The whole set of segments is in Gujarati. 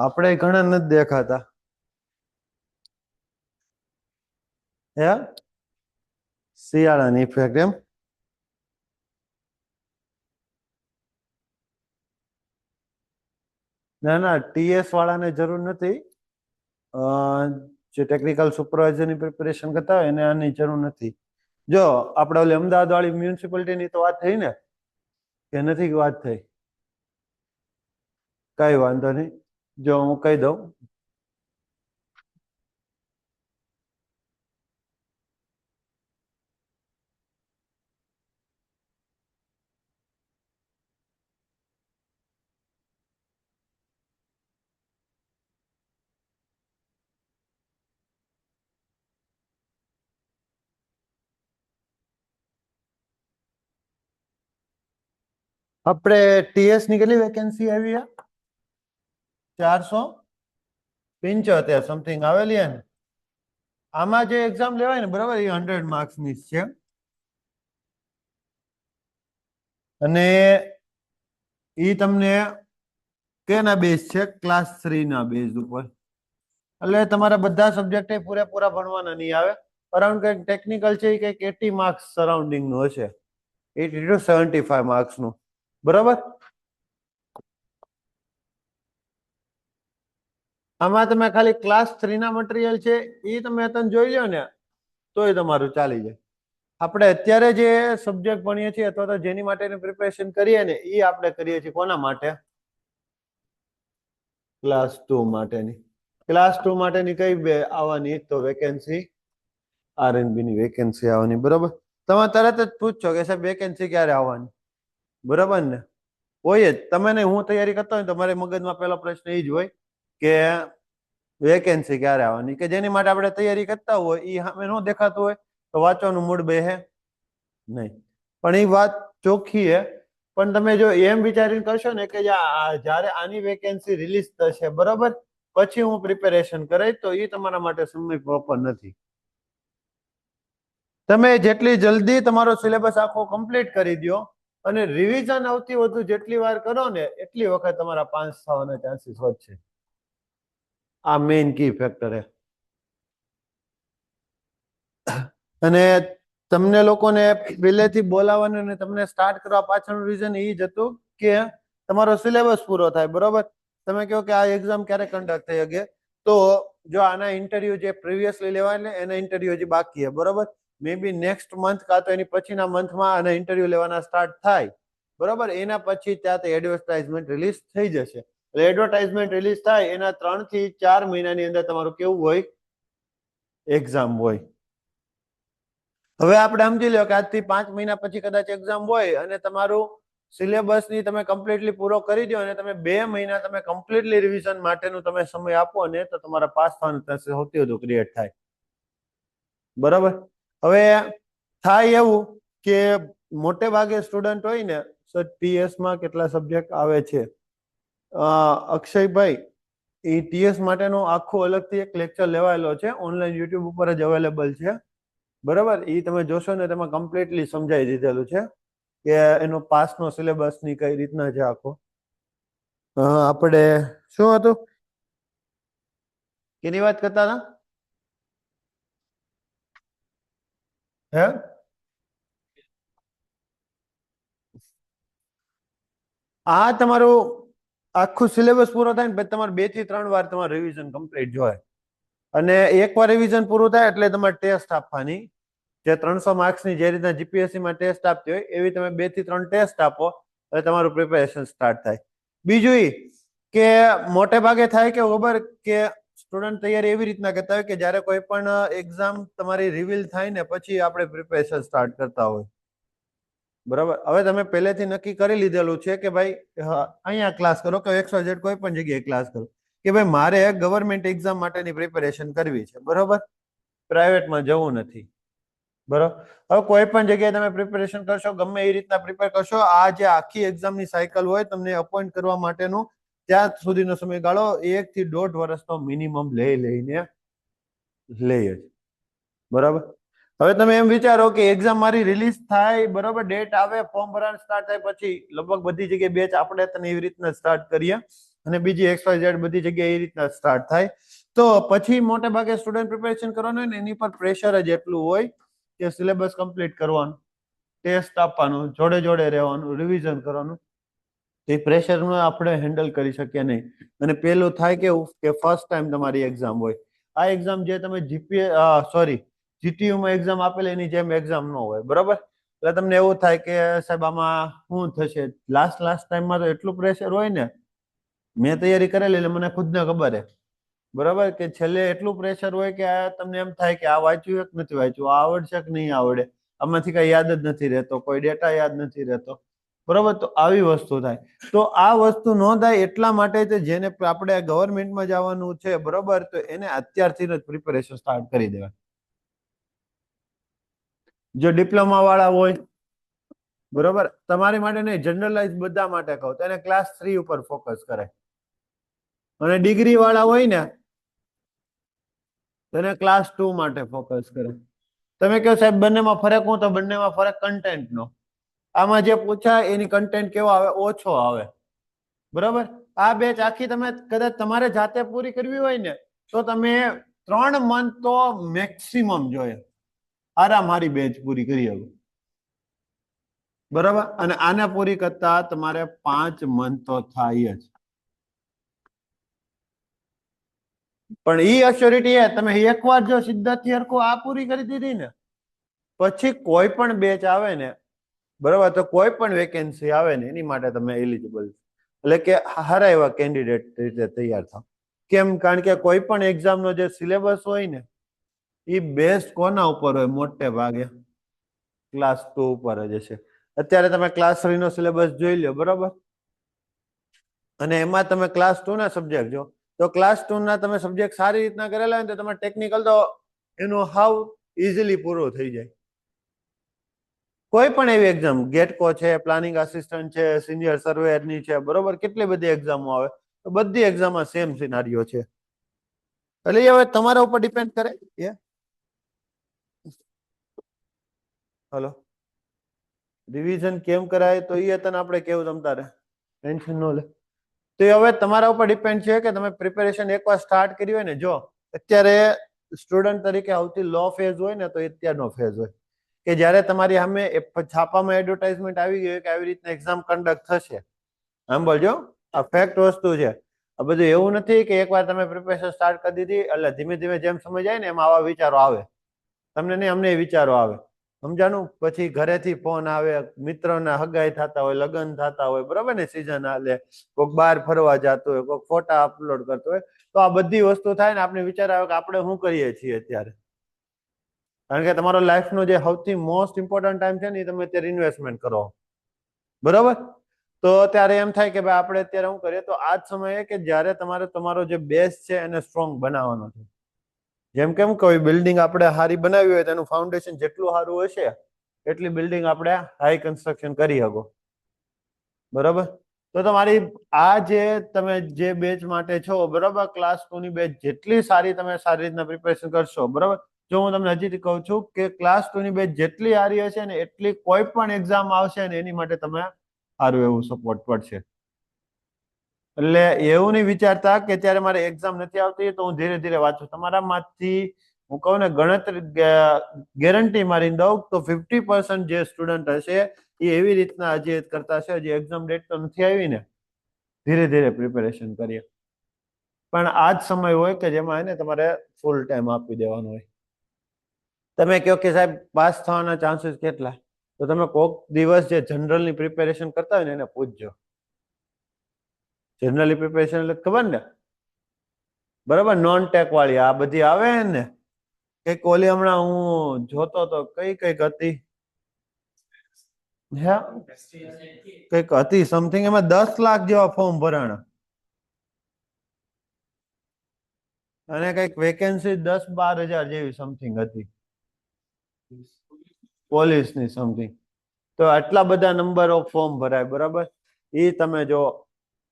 આપણે ઘણા નથી દેખાતા હે શિયાળાની ઇફેક્ટ એમ ના ના ટીએસ વાળાને જરૂર નથી જે ટેકનિકલ સુપરવાઇઝરની પ્રિપેરેશન કરતા હોય એને આની જરૂર નથી જો આપણે ઓલી અમદાવાદ વાળી મ્યુનિસિપાલિટીની તો વાત થઈ ને કે નથી વાત થઈ કઈ વાંધો નહીં જો હું કહી દઉં આપણે ટીએસ ની કેટલી વેકેન્સી આવી છે 475 સમથિંગ આવેલી હે ને આમાં જે એક્ઝામ લેવાય ને બરાબર એ 100 માર્ક્સની છે અને એ તમને કેના બેઝ છે ક્લાસ 3 ના બેઝ ઉપર એટલે તમારા બધા સબ્જેક્ટ પૂરેપૂરા ભણવાના નહીં આવે અરાઉન્ડ કંઈક ટેકનિકલ છે એ કંઈક 80 માર્ક્સ સરાઉન્ડિંગ નું હશે 80 to 75 માર્ક્સ નું બરાબર આમાં તમે ખાલી ક્લાસ 3 ના મટીરિયલ છે એ તમે અત્યારે જોઈ લો ને તોય તમારું ચાલી જાય આપણે અત્યારે જે સબ્જેક્ટ ભણીએ છીએ અથવા તો જેની માટેની પ્રિપેરેશન કરીએ ને એ આપણે કરીએ છીએ કોના માટે ક્લાસ 2 માટેની ક્લાસ 2 માટેની કઈ આવવાની તો વેકેન્સી આરએનબી ની વેકેન્સી આવવાની બરાબર તમે તરત જ પૂછશો કે સાહેબ વેકેન્સી ક્યારે આવવાની બરાબર ને હોય જ તમે ને હું તૈયારી કરતા હોય તો મારે મગજમાં પહેલો પ્રશ્ન એ જ હોય કે વેકેન્સી ક્યારે આવવાની કે જેની માટે આપણે તૈયારી કરતા હોય એ સામે ન દેખાતું હોય તો વાંચવાનું મૂડ બેહે નહીં પણ એ વાત ચોખ્ખી છે પણ તમે જો એમ વિચારીને કરશો ને કે જ્યારે આની વેકેન્સી રિલીઝ થશે બરાબર પછી હું પ્રિપેરેશન કરાય તો એ તમારા માટે સમય પ્રોપર નથી તમે જેટલી જલ્દી તમારો સિલેબસ આખો કમ્પ્લીટ કરી દો અને રિવિઝન આવતી વધુ જેટલી વાર કરો ને એટલી વખત તમારા પાસ થવાના ચાન્સીસ વધશે આ મેઇન કી ફેક્ટર છે અને તમને લોકોને પહેલેથી બોલાવવાનું અને તમને સ્ટાર્ટ કરવા પાછળનું રીઝન એ જ હતું કે તમારો સિલેબસ પૂરો થાય બરોબર તમે કહો કે આ એક્ઝામ ક્યારે કન્ડક્ટ થઈ શકે તો જો આના ઇન્ટરવ્યુ જે પ્રીવિયસલી લેવાય એના ઇન્ટરવ્યુ હજી બાકી છે બરોબર મે બી નેક્સ્ટ મંથ કાં તો એની પછીના મંથમાં આના ઇન્ટરવ્યુ લેવાના સ્ટાર્ટ થાય બરોબર એના પછી ત્યાંથી એડવર્ટાઇઝમેન્ટ રિલીઝ થઈ જશે એડવર્ટાઇઝમેન્ટ રિલીઝ થાય એના 3 થી 4 મહિનાની અંદર તમારું કેવું હોય એક્ઝામ હોય હવે આપણે સમજી લો કે આજથી 5 મહિના પછી કદાચ એક્ઝામ હોય અને તમારું સિલેબસ ની તમે કમ્પ્લીટલી પૂરો કરી દો અને તમે 2 મહિના તમે કમ્પ્લીટલી રિવિઝન માટેનું તમે સમય આપો ને તો તમારા પાસ થવાનું ચાન્સીસ સૌથી વધુ ક્રિએટ થાય બરાબર હવે થાય એવું કે મોટે ભાગે સ્ટુડન્ટ હોય ને સર ટીએસ માં કેટલા સબ્જેક્ટ આવે છે અક્ષયભાઈ એ ટીએસ માટેનો આખો અલગથી એક લેક્ચર લેવાયેલો છે ઓનલાઈન યુટ્યુબ ઉપર જ અવેલેબલ છે બરાબર એ તમે જોશો ને તેમાં કમ્પ્લીટલી સમજાવી દીધેલું છે કે એનો પાસનો સિલેબસ ની કઈ રીતના છે આખો આપણે શું હતું કેની વાત કરતા હતા હે આ તમારું આખું સિલેબસ પૂરો થાય ને પછી તમારે 2 થી 3 વાર તમારે રિવિઝન કમ્પ્લીટ જોઈએ અને એકવાર રિવિઝન પૂરું થાય એટલે તમારે ટેસ્ટ આપવાની જે 300 માર્ક્સની જે રીતના જીપીએસસી માં ટેસ્ટ આપતી હોય એવી તમે 2 થી 3 ટેસ્ટ આપો એટલે તમારું પ્રિપેરેશન સ્ટાર્ટ થાય બીજું એ કે મોટે ભાગે થાય કે ખબર કે સ્ટુડન્ટ તૈયારી એવી રીતના કરતા હોય કે જ્યારે કોઈ પણ એક્ઝામ તમારી રિવીલ થાય ને પછી આપણે પ્રિપેરેશન સ્ટાર્ટ કરતા હોય બરાબર હવે તમે પહેલેથી નક્કી કરી લીધેલું છે કે ભાઈ અહીંયા ક્લાસ કરો કે XYZ કોઈ પણ જગ્યાએ ક્લાસ કરો કે ભાઈ મારે ગવર્મેન્ટ એક્ઝામ માટેની પ્રિપેરેશન કરવી છે બરોબર પ્રાઇવેટમાં જવું નથી બરોબર હવે કોઈ પણ જગ્યાએ તમે પ્રિપેરેશન કરશો ગમે એ રીતના પ્રિપેર કરશો આ જે આખી એક્ઝામની સાયકલ હોય તમને અપોઇન્ટ કરવા માટેનું ત્યાં સુધીનો સમયગાળો 1 થી 1.5 વર્ષનો મિનિમમ લઈને જ બરાબર હવે તમે એમ વિચારો કે એક્ઝામ મારી રિલીઝ થાય બરોબર ડેટ આવે ફોર્મ ભરવાનું સ્ટાર્ટ થાય પછી લગભગ બધી જગ્યાએ બેચ આપણે તને એવી રીતના સ્ટાર્ટ કરીએ અને બીજી XYZ બધી જગ્યાએ એ રીતના સ્ટાર્ટ થાય. તો પછી મોટે ભાગે સ્ટુડન્ટ પ્રિપેરેશન કરવાનું હોય ને એની પર પ્રેશર જ એટલું હોય કે સિલેબસ કમ્પ્લીટ કરવાનું, ટેસ્ટ આપવાનું, જોડે જોડે રહેવાનું, રિવિઝન કરવાનું. એ પ્રેશરમાં આપણે હેન્ડલ કરી શકીએ નહીં. અને પેલું થાય કેવું કે ફર્સ્ટ ટાઈમ તમારી એક્ઝામ હોય. આ એક્ઝામ જે તમે જીટીયુમાં એક્ઝામ આપેલી એની જેમ એક્ઝામ ન હોય, બરોબર? એટલે તમને એવું થાય કે સાહેબ આમાં શું થશે. લાસ્ટ ટાઈમમાં તો એટલું પ્રેશર હોય ને, મેં તૈયારી કરેલી એટલે મને ખુદને ખબર છે, બરોબર, કે છેલ્લે એટલું પ્રેશર હોય કે તમને એમ થાય કે આ વાંચ્યું કે નથી વાંચ્યું, આ આવડશે કે નહીં આવડે, આમાંથી કઈ યાદ જ નથી રહેતો, કોઈ ડેટા યાદ નથી રહેતો, બરોબર? તો આવી વસ્તુ થાય. તો આ વસ્તુ ન થાય એટલા માટે જેને આપણે ગવર્મેન્ટમાં જવાનું છે, બરોબર, તો એને અત્યારથી જ પ્રિપેરેશન સ્ટાર્ટ કરી દેવાય. જો ડિપ્લોમા વાળા હોય, બરોબર, તમારી માટે નહીં, જનરલાઇઝ બધા માટે કહું તો એને ક્લાસ 3 ઉપર ફોકસ કરે. અને ડિગ્રી વાળા હોય ને તો એને ક્લાસ 2 માટે ફોકસ કરે. તમે કહો સાહેબ બંનેમાં ફરક હું, તો બંનેમાં ફરક કન્ટેન્ટનો. આમાં જે પૂછાય એની કન્ટેન્ટ કેવો આવે, ઓછો આવે, બરોબર? આ બેચ આખી તમે કદાચ તમારે જાતે પૂરી કરવી હોય ને તો તમે 3 મંથ તો મેક્સિમમ જોઈએ, આરામહારી બેચ પૂરી કરી શકો, બરાબર? અને આને પૂરી કરતા તમારે 5 મંથ તો થાય જ. પણ ઈ અશ્યોરિટી તમે એકવાર જો સિદ્ધાર્થી હરખો આ પૂરી કરી દીધી ને પછી કોઈ પણ બેચ આવે ને, બરાબર, તો કોઈ પણ વેકેન્સી આવે ને એની માટે તમે એલિજિબલ, એટલે કે સારા એવા કેન્ડિડેટ રીતે તૈયાર થાવ. કેમ? કારણ કે કોઈ પણ એક્ઝામનો જે સિલેબસ હોય ને એ બેસ્ટ કોના ઉપર હોય? મોટે ભાગે ક્લાસ 2 ઉપર જ છે. અત્યારે તમે ક્લાસ 3 નો સિલેબસ જોઈ લો, બરાબર, અને એમાં તમે ક્લાસ 2 ના સબ્જેક્ટ જો, તો ક્લાસ 2 ના તમે સબ્જેક્ટ સારી રીતના કરેલા હોય તો તમે ટેકનિકલ તો એનું હાવ ઇઝીલી પૂરું થઈ જાય. કોઈ પણ એવી એક્ઝામ, ગેટકો છે, પ્લાનિંગ આસિસ્ટન્ટ છે, સિનિયર સર્વેયરની છે, બરોબર, કેટલી બધી એક્ઝામો આવે, તો બધી એક્ઝામમાં સેમ સિનારીઓ છે. એટલે એ હવે તમારા ઉપર ડિપેન્ડ કરે. હલો, રિવિઝન કેમ કરાય તો એ તને આપણે કેવું, તમ તારે ટેન્શન ન લે. તો એ હવે તમારા ઉપર ડિપેન્ડ છે કે તમે પ્રિપેરેશન એકવાર સ્ટાર્ટ કરી હોય ને, જો અત્યારે સ્ટુડન્ટ તરીકે સૌથી લો ફેઝ હોય ને તો અત્યારનો ફેઝ હોય કે જ્યારે તમારી સામે છાપામાં એડવર્ટાઇઝમેન્ટ આવી ગઈ કે આવી રીતના એક્ઝામ કન્ડક્ટ થશે. આમ બોલજો, આ ફેક્ટ વસ્તુ છે. આ બધું એવું નથી કે એકવાર તમે પ્રિપેરેશન સ્ટાર્ટ કરી દીધી એટલે ધીમે ધીમે જેમ સમજ જાય ને એમ આવા વિચારો આવે. તમને નહીં, અમને વિચારો આવે, સમજાણું? પછી ઘરેથી ફોન આવે, મિત્રોના હગાઈ થતા હોય, લગ્ન થતા હોય, બરોબર ને, સિઝન હાલે, કોઈક બહાર ફરવા જતો હોય, કોઈક ફોટા અપલોડ કરતો હોય, તો આ બધી વસ્તુ થાય ને આપણે વિચાર આવે કે આપણે શું કરીએ છીએ અત્યારે. કારણ કે તમારો લાઈફનો જે સૌથી મોસ્ટ ઇમ્પોર્ટન્ટ ટાઈમ છે ને એ તમે અત્યારે ઇન્વેસ્ટમેન્ટ કરો, બરોબર? તો ત્યારે એમ થાય કે ભાઈ આપણે અત્યારે શું કરીએ, તો આ જ સમયે કે જ્યારે તમારો જે બેઝ છે એને સ્ટ્રોંગ બનાવવાનો છે. જેમ કેમ કોઈ બિલ્ડિંગ આપણે સારી બનાવી હોય તો એનું ફાઉન્ડેશન જેટલું સારું હશે એટલી બિલ્ડિંગ આપણે હાઈ કન્સ્ટ્રક્શન કરી શકો, બરોબર? તો તમારી આ જે તમે જે બેચ માટે છો, બરોબર, ક્લાસ 2 ની બેચ જેટલી સારી તમે સારી રીતના પ્રિપેરેશન કરશો, બરોબર, જો હું તમને હજી કહું છું કે ક્લાસ 2 ની બેચ જેટલી સારી હશે ને એટલી કોઈ પણ એક્ઝામ આવશે ને એની માટે તમે સારું એવું સપોર્ટ પડશે. એટલે એવું નહીં વિચારતા કે ત્યારે મારે એક્ઝામ નથી આવતી તો હું ધીરે ધીરે વાંચું. તમારામાંથી હું કહું ને ગણતરી ગેરંટી મારી દઉં તો 50% જે સ્ટુડન્ટ હશે એ એવી રીતના હજી કરતા હશે, હજી એક્ઝામ ડેટ તો નથી આવી ને, ધીરે ધીરે પ્રિપેરેશન કરીએ. પણ આ જ સમય હોય કે જેમાં એને તમારે ફૂલ ટાઈમ આપી દેવાનો હોય. તમે કહો કે સાહેબ પાસ થવાના ચાન્સીસ કેટલા, તો તમે કોઈક દિવસ જે જનરલની પ્રિપેરેશન કરતા હોય ને એને પૂછજો. જનરલી પ્રિપેરેશન એટલે ખબર ને, બરાબર, નોન ટેક વાળી આ બધી આવે ને, કઈક ઓલી હમણાં હું જોતો તો કઈક હતી, હે કઈક હતી સમથિંગ, એમાં 10 લાખ જેવા ફોર્મ ભરાણા અને કઈક વેકેન્સી 10-12 હજાર જેવી સમથિંગ હતી પોલીસની સમથિંગ. તો આટલા બધા નંબર ઓફ ફોર્મ ભરાય, બરાબર, એ તમે જો.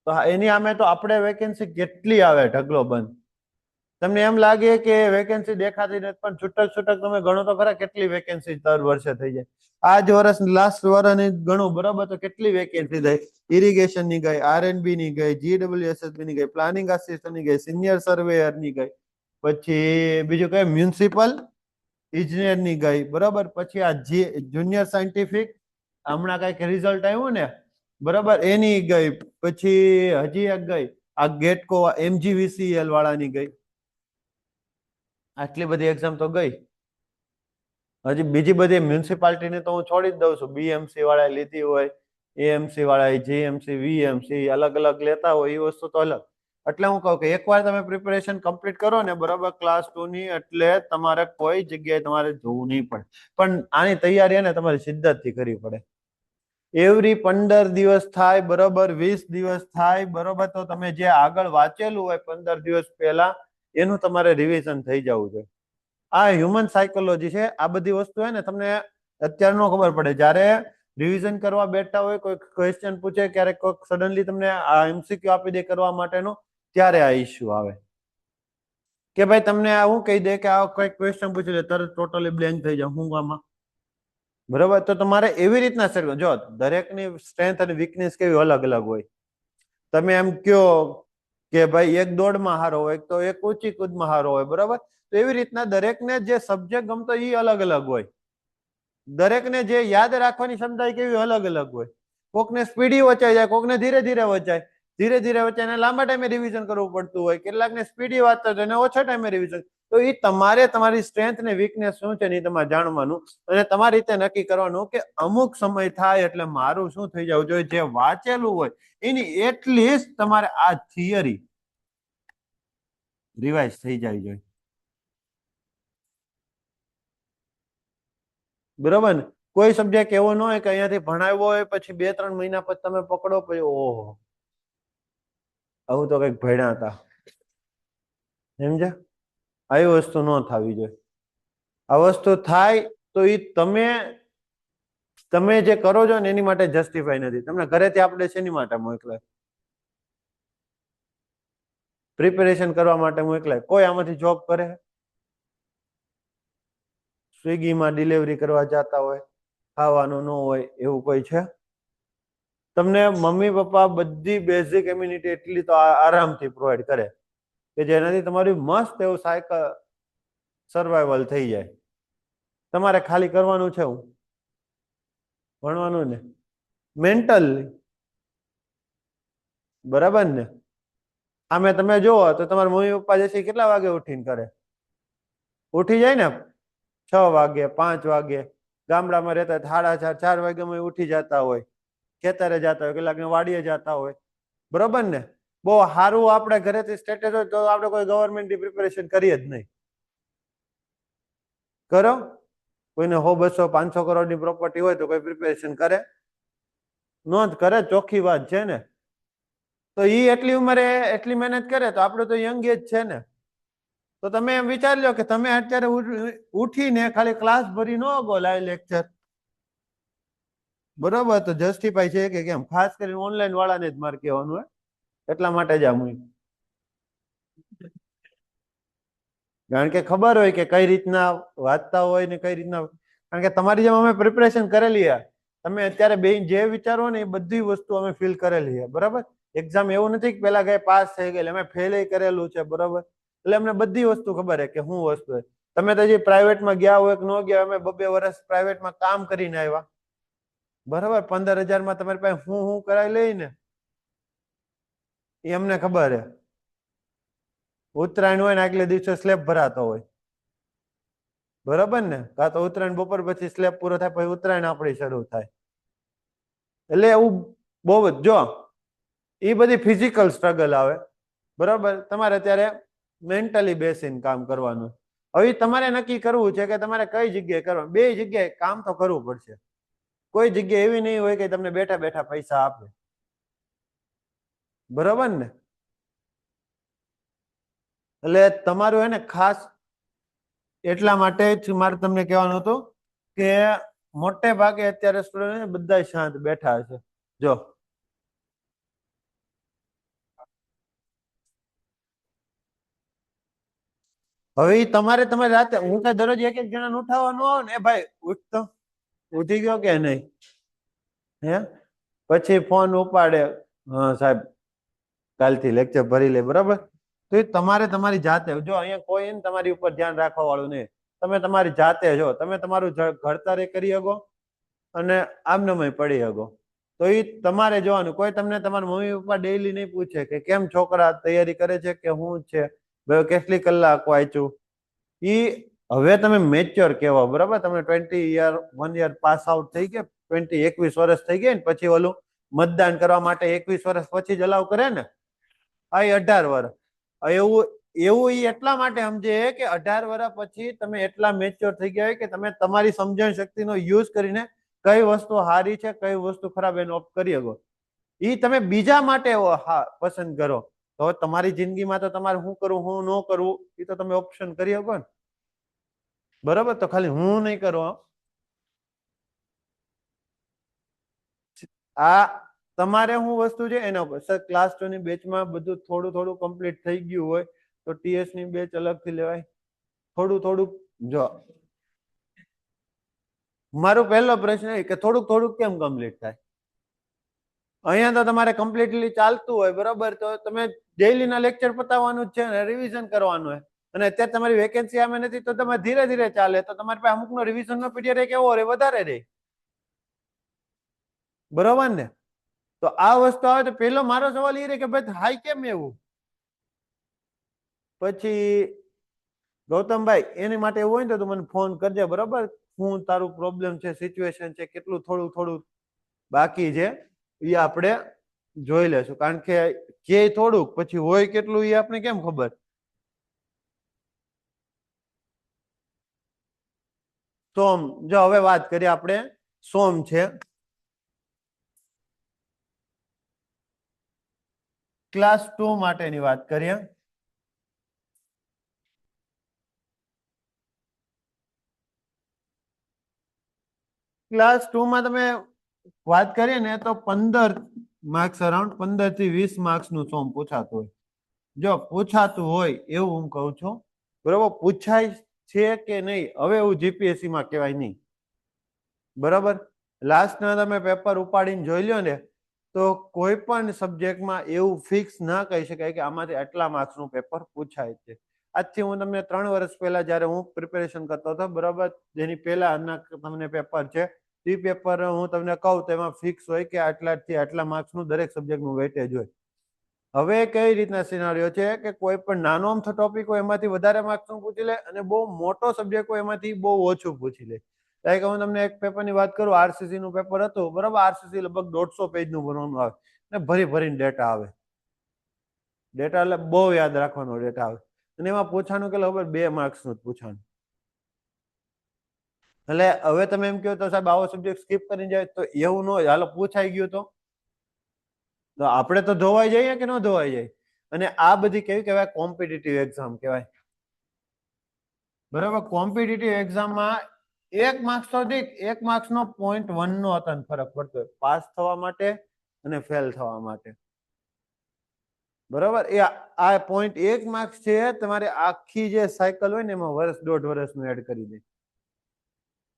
તો એની સામે તો આપણે વેકેન્સી કેટલી આવે ઢગલો બંધ. તમને એમ લાગે કે વેકેન્સી દેખાતી નથી પણ છૂટક છૂટક તમે ગણો તો ખરા કેટલી વેકેન્સી દર વર્ષે થઈ જાય. આ જ વર્ષ લાસ્ટ વર્ષની ગણું બરાબર તો કેટલી વેકેન્સી થઈ. ઇરિગેશન ની ગઈ, આરએનબી ની ગઈ, GWSSB ની ગઈ, પ્લાનિંગ આસિસ્ટન્ટ ની ગઈ, સિનિયર સર્વેયર ની ગઈ, પછી બીજું કઈ મ્યુનિસિપલ ઇજનેર ની ગઈ બરાબર. પછી આ જુનિયર સાયન્ટિફિક હમણાં કઈક રિઝલ્ટ આવ્યું ને બરાબર એની ગઈ. પછી હજી એક ગઈ આ ગેટકો MGVCL વાળાની ગઈ. આટલી બધી એક્ઝામ તો ગઈ. હજી બીજી બધી મ્યુનિસિપાલિટીની તો હું છોડી જ દઉં છું. BMC વાળા લીધી હોય, AMC વાળા, GMC, VMC અલગ અલગ લેતા હોય એ વસ્તુ તો અલગ. એટલે હું કહું કે એકવાર તમે પ્રિપેરેશન કમ્પ્લીટ કરો ને બરાબર ક્લાસ 2 ની એટલે તમારે કોઈ જગ્યાએ તમારે જોવું નહીં પડે. પણ આની તૈયારી ને તમારે શિદ્દતથી કરવી પડે. એવરી 15 દિવસ થાય બરોબર, 20 દિવસ થાય બરોબર, તો તમે જે આગળ વાંચેલું હોય 15 દિવસ પહેલા એનું તમારે રિવિઝન થઈ જવું જોઈએ. આ હ્યુમન સાયકોલોજી છે. આ બધી વસ્તુ હે ને તમને અત્યારે નો ખબર પડે. જ્યારે રિવિઝન કરવા બેઠા હોય, કોઈ ક્વેશ્ચન પૂછે, ક્યારેક કોઈક સડનલી તમને આ MCQ આપી દે કરવા માટેનો, ત્યારે આ ઇશ્યુ આવે કે ભાઈ તમને આવું કહી દે કે આ કોઈ ક્વેશ્ચન પૂછી લે તરત ટોટલી બ્લેન્ક થઈ જાય હું આમાં બરોબર. તો તમારે એવી રીતના સેટ જો દરેકની સ્ટ્રેન્થ અને વીકનેસ કેવી અલગ અલગ હોય. તમે એમ કયો કે ભાઈ એક દોડમાં હારો હોય તો એક ઊંચી કૂદમાં હારો હોય બરોબર. તો એવી રીતના દરેકને જે સબ્જેક્ટ ગમતો એ અલગ અલગ હોય. દરેકને જે યાદ રાખવાની ક્ષમતા કેવી અલગ અલગ હોય. કોકને સ્પીડી વચાઈ જાય, કોકને ધીરે ધીરે વચાય. ધીરે ધીરે વચાઈને લાંબા ટાઈમે રિવિઝન કરવું પડતું હોય. કેટલાકને સ્પીડી વાંચતા હોય એને ઓછા ટાઈમે રિવિઝન. તો એ તમારે તમારી સ્ટ્રેન્થ ને વીકનેસ શું છે એ તમારે જાણવાનું અને તમારી રીતે નક્કી કરવાનું કે અમુક સમય થાય એટલે મારું શું થઈ જવું જોઈએ. જે વાંચેલું હોય એની એટલીસ્ટ તમારે આ થિયરી રિવાઇઝ થઈ જાય જોઈએ. બરોબર ને. કોઈ સબ્જેક્ટ એવો ન હોય કે અહીંયાથી ભણાવ્યો હોય પછી 2-3 મહિના પછી તમે પકડો પછી ઓહો આવું તો કઈક ભણ્યા હતા સમજ્યા. આવી વસ્તુ ન થવી જોઈએ. આ વસ્તુ થાય તો એ તમે જે કરો છો ને એની માટે જસ્ટિફાઈ નથી. તમને ઘરેથી આપણે શેની માટે મોકલે? પ્રિપેરેશન કરવા માટે મોકલે. કોઈ આમાંથી જોબ કરે? સ્વિગીમાં ડિલિવરી કરવા જતા હોય, ખાવાનું ન હોય એવું કોઈ છે? તમને મમ્મી પપ્પા બધી બેઝિક એમ્યુનિટી એટલી તો આરામથી પ્રોવાઈડ કરે કે જેનાથી તમારી મસ્ત એવું સાયકલ સર્વાઈવલ થઈ જાય. તમારે ખાલી કરવાનું છે હું ભણવાનું ને મેન્ટલ બરાબર ને. આમે તમે જુઓ તો તમારા મમ્મી પપ્પા જે છે કેટલા વાગે ઉઠીને કરે? ઉઠી જાય ને 6 વાગે 5 વાગે. ગામડામાં રહેતા 4:30 વાગે ઉઠી જતા હોય. ખેતરે જતા હોય, કેટલાકને વાડીએ જતા હોય બરોબર ને. બહુ સારું આપણે ઘરેથી સ્ટેટસ હોય તો આપણે કોઈ ગવર્મેન્ટની પ્રિપેરેશન કરીએ જ નહીં. કરો? કોઈને 100, 200, 500 કરોડની પ્રોપર્ટી હોય તો કોઈ પ્રિપેરેશન કરે? નોંધ કરે. ચોખ્ખી વાત છે ને. તો એ એટલી ઉંમરે એટલી મહેનત કરે તો આપણે તો યંગ એજ છે ને. તો તમે એમ વિચારી લો કે તમે અત્યારે ઉઠીને ખાલી ક્લાસ ભરી ન ગો લાઈવ લેક્ચર બરોબર તો જસ્ટિફાઈ છે કે કેમ? ખાસ કરીને ઓનલાઈન વાળાને જ મારે કહેવાનું હોય એટલા માટે જ આમ કારણ કે ખબર હોય કે કઈ રીતના વાંચતા હોય ને કઈ રીતના. કારણ કે તમારી જેમ અમે પ્રિપેરેશન કરેલી તમે અત્યારે બે જે વિચારો ને એ બધી વસ્તુ અમે ફીલ કરેલી છે બરાબર. એક્ઝામ એવું નથી કે પેલા કઈ પાસ થઈ ગયેલી, અમે ફેલ કરેલું છે બરોબર. એટલે અમને બધી વસ્તુ ખબર છે કે શું વસ્તુ છે. તમે તો જે પ્રાઇવેટમાં ગયા હોય કે ન ગયા, અમે 2-2 વર્ષ પ્રાઇવેટમાં કામ કરીને આવ્યા બરાબર. 15,000 તમારી પાસે હું કરાવી લઈ ને એ અમને ખબર છે. ઉત્તરાયણ હોય ને આગલે દિવસે સ્લેબ ભરાતો હોય બરાબર ને. કાં તો ઉત્તરાયણ બપોર પછી સ્લેબ પૂરો થાય પછી ઉત્તરાયણ આપણી શરૂ થાય. એટલે એવું બહુ જ જો એ બધી ફિઝિકલ સ્ટ્રગલ આવે બરાબર. તમારે ત્યારે મેન્ટલી બેસીને કામ કરવાનું. હવે તમારે નક્કી કરવું છે કે તમારે કઈ જગ્યાએ કરવાનું. બે જગ્યાએ કામ તો કરવું પડશે. કોઈ જગ્યા એવી નહીં હોય કે તમને બેઠા બેઠા પૈસા આપે બરોબર ને. એટલે તમારું હે ને ખાસ એટલા માટે જ મારે તમને કહેવાનું હતું કે મોટે ભાગે અત્યારે સ્ટુડન્ટ બધા શાંત બેઠા છે. જો હવે તમારે તમારી રાતે હું કઈ દરરોજ એક જણા ઉઠાવવા ન આવો ને ભાઈ ઉઠતો ઉઠી ગયો કે નહીં? હે પછી ફોન ઉપાડે, હા સાહેબ કાલથી લેક્ચર ભરી લે, બરાબર. તો એ તમારે તમારી જાતે, જો અહીંયા કોઈ તમારી ઉપર ધ્યાન રાખવા વાળું નહીં, તમે તમારી જાતે જો, તમે તમારું ઘડતર એ કરી શકો અને આમનમય પડી શકો. તો એ તમારે જોવાનું. કોઈ તમને તમારા મમ્મી પપ્પા ડેઈલી નહીં પૂછે કે કેમ છોકરા તૈયારી કરે છે કે શું છે, કેટલી કલાક વાંચ્યું. એ હવે તમે મેચ્યોર કહેવાય, બરાબર. તમે 1 યર પાસ આઉટ થઈ ગયા, 21 વર્ષ થઈ ગયા ને પછી ઓલું મતદાન કરવા માટે 21 વર્ષ પછી જ અલાવ કરે ને, આ 18 વર્ષ. એવું એવું એ એટલા માટે સમજે કે 18 વર્ષ પછી તમે એટલા મેચ્યોર થઈ ગયા હોય કે તમે તમારી સમજણ શક્તિનો યુઝ કરીને કઈ વસ્તુ સારી છે કઈ વસ્તુ ખરાબ એનો ઓપ્ટ કરી શકો. એ તમે બીજા માટે પસંદ કરો તો તમારી જિંદગીમાં તો તમારે શું કરવું શું ન કરવું એ તો તમે ઓપ્શન કરી શકો ને, બરાબર. તો ખાલી હું નહીં કરો, આ તમારે શું વસ્તુ છે એના ઉપર. સર ક્લાસ 2 ની બેચમાં બધું થોડું થોડું કમ્પ્લીટ થઈ ગયું હોય તો ટીએસ ની બેચ અલગથી લેવાય. થોડું થોડુંક જો મારો પહેલો પ્રશ્ન એ કે થોડુંક થોડુંક કેમ કમ્પ્લીટ થાય? અહીંયા તો તમારે કમ્પ્લીટલી ચાલતું હોય, બરાબર. તો તમે ડેઈલી ના લેક્ચર પતાવવાનું જ છે ને રિવિઝન કરવાનું હોય. અને અત્યારે તમારી વેકેન્સી આમે નથી તો તમે ધીરે ધીરે ચાલે તો તમારી પાસે અમુકનો રિવિઝનનો પીરિયડ કેવો રહે, વધારે રહે, બરોબર ને. તો આ વસ્તુ આવે તો પેલો મારો સવાલ એ રહે કે ભાઈ હાઈ કેમ એવું? પછી ગૌતમભાઈ એની માટે એવું હોય ને તો મને ફોન કરજે, બરાબર. શું તારું પ્રોબ્લેમ છે, સિચ્યુએશન છે, કેટલું થોડું થોડું બાકી છે એ આપણે જોઈ લેશું. કારણ કે થોડુંક પછી હોય કેટલું એ આપણે કેમ ખબર? સોમ, જો હવે વાત કરીએ આપણે. સોમ છે ક્લાસ 2 માટેની વાત કરીએ. ક્લાસ 2 માં તમે વાત કરીએ ને તો 15 માર્ક્સ, અરાઉન્ડ 15 થી 20 માર્ક્સ નું સોમ પૂછાતું હોય. જો પૂછાતું હોય એવું હું કહું છું, બરોબર. પૂછાય છે કે નહીં હવે એવું જીપીએસસી માં કહેવાય નહીં, બરાબર. લાસ્ટના તમે પેપર ઉપાડીને જોઈ લો ને તો કોઈ પણ સબ્જેક્ટમાં એવું ફિક્સ ના કહી શકાય કે આમાંથી આટલા માર્ક્સનું પેપર પૂછાય છે. આજથી હું તમને 3 વર્ષ પહેલા જ્યારે હું પ્રિપેરેશન કરતો હતો, બરાબર, જેની પહેલા તમને પેપર છે એ પેપર હું તમને કહું તો એમાં ફિક્સ હોય કે આટલાથી આટલા માર્ક્સનું દરેક સબ્જેક્ટનું વેટેજ હોય. હવે કઈ રીતના સિનારીઓ છે કે કોઈ પણ નાનો અમથો ટોપિક હોય એમાંથી વધારે માર્ક્સનું પૂછી લે અને બહુ મોટો સબ્જેક્ટ હોય એમાંથી બહુ ઓછું પૂછી લે. લાઈક હું તમને એક પેપરની વાત કરું, આરસીસી નું પેપર હતું, બરાબર. આરસીસી લગભગ 150 પેજનું ભરવાનું આવે ને ભરી ભરીને ડેટા આવે. ડેટા એટલે બહુ યાદ રાખવાનો ડેટા આવે અને એમાં પૂછવાનું કે ખબર 2 માર્ક્સનું જ પૂછવાનું. એટલે હવે તમે એમ કહો તો સાહેબ આવો સબ્જેક્ટ સ્કીપ કરીને જાય તો એવું ન હોય. હાલો પૂછાઈ ગયું તો આપણે તો ધોવાઈ જઈએ કે ન ધોવાઈ જાય. અને આ બધી કેવી કહેવાય? કોમ્પિટિટિવ એક્ઝામ કહેવાય, બરાબર. કોમ્પિટિટિવ એક્ઝામમાં 1 માર્ક્સ તો દીક 1 માર્ક્સનો 0.1 નો હતા ફરક પડતો હોય પાસ થવા માટે અને ફેલ થવા માટે, બરાબર. એ આ 0.1 માર્ક્સ છે તમારે આખી જે સાયકલ હોય ને એમાં વર્ષ 1.5 વર્ષનું એડ કરી દે.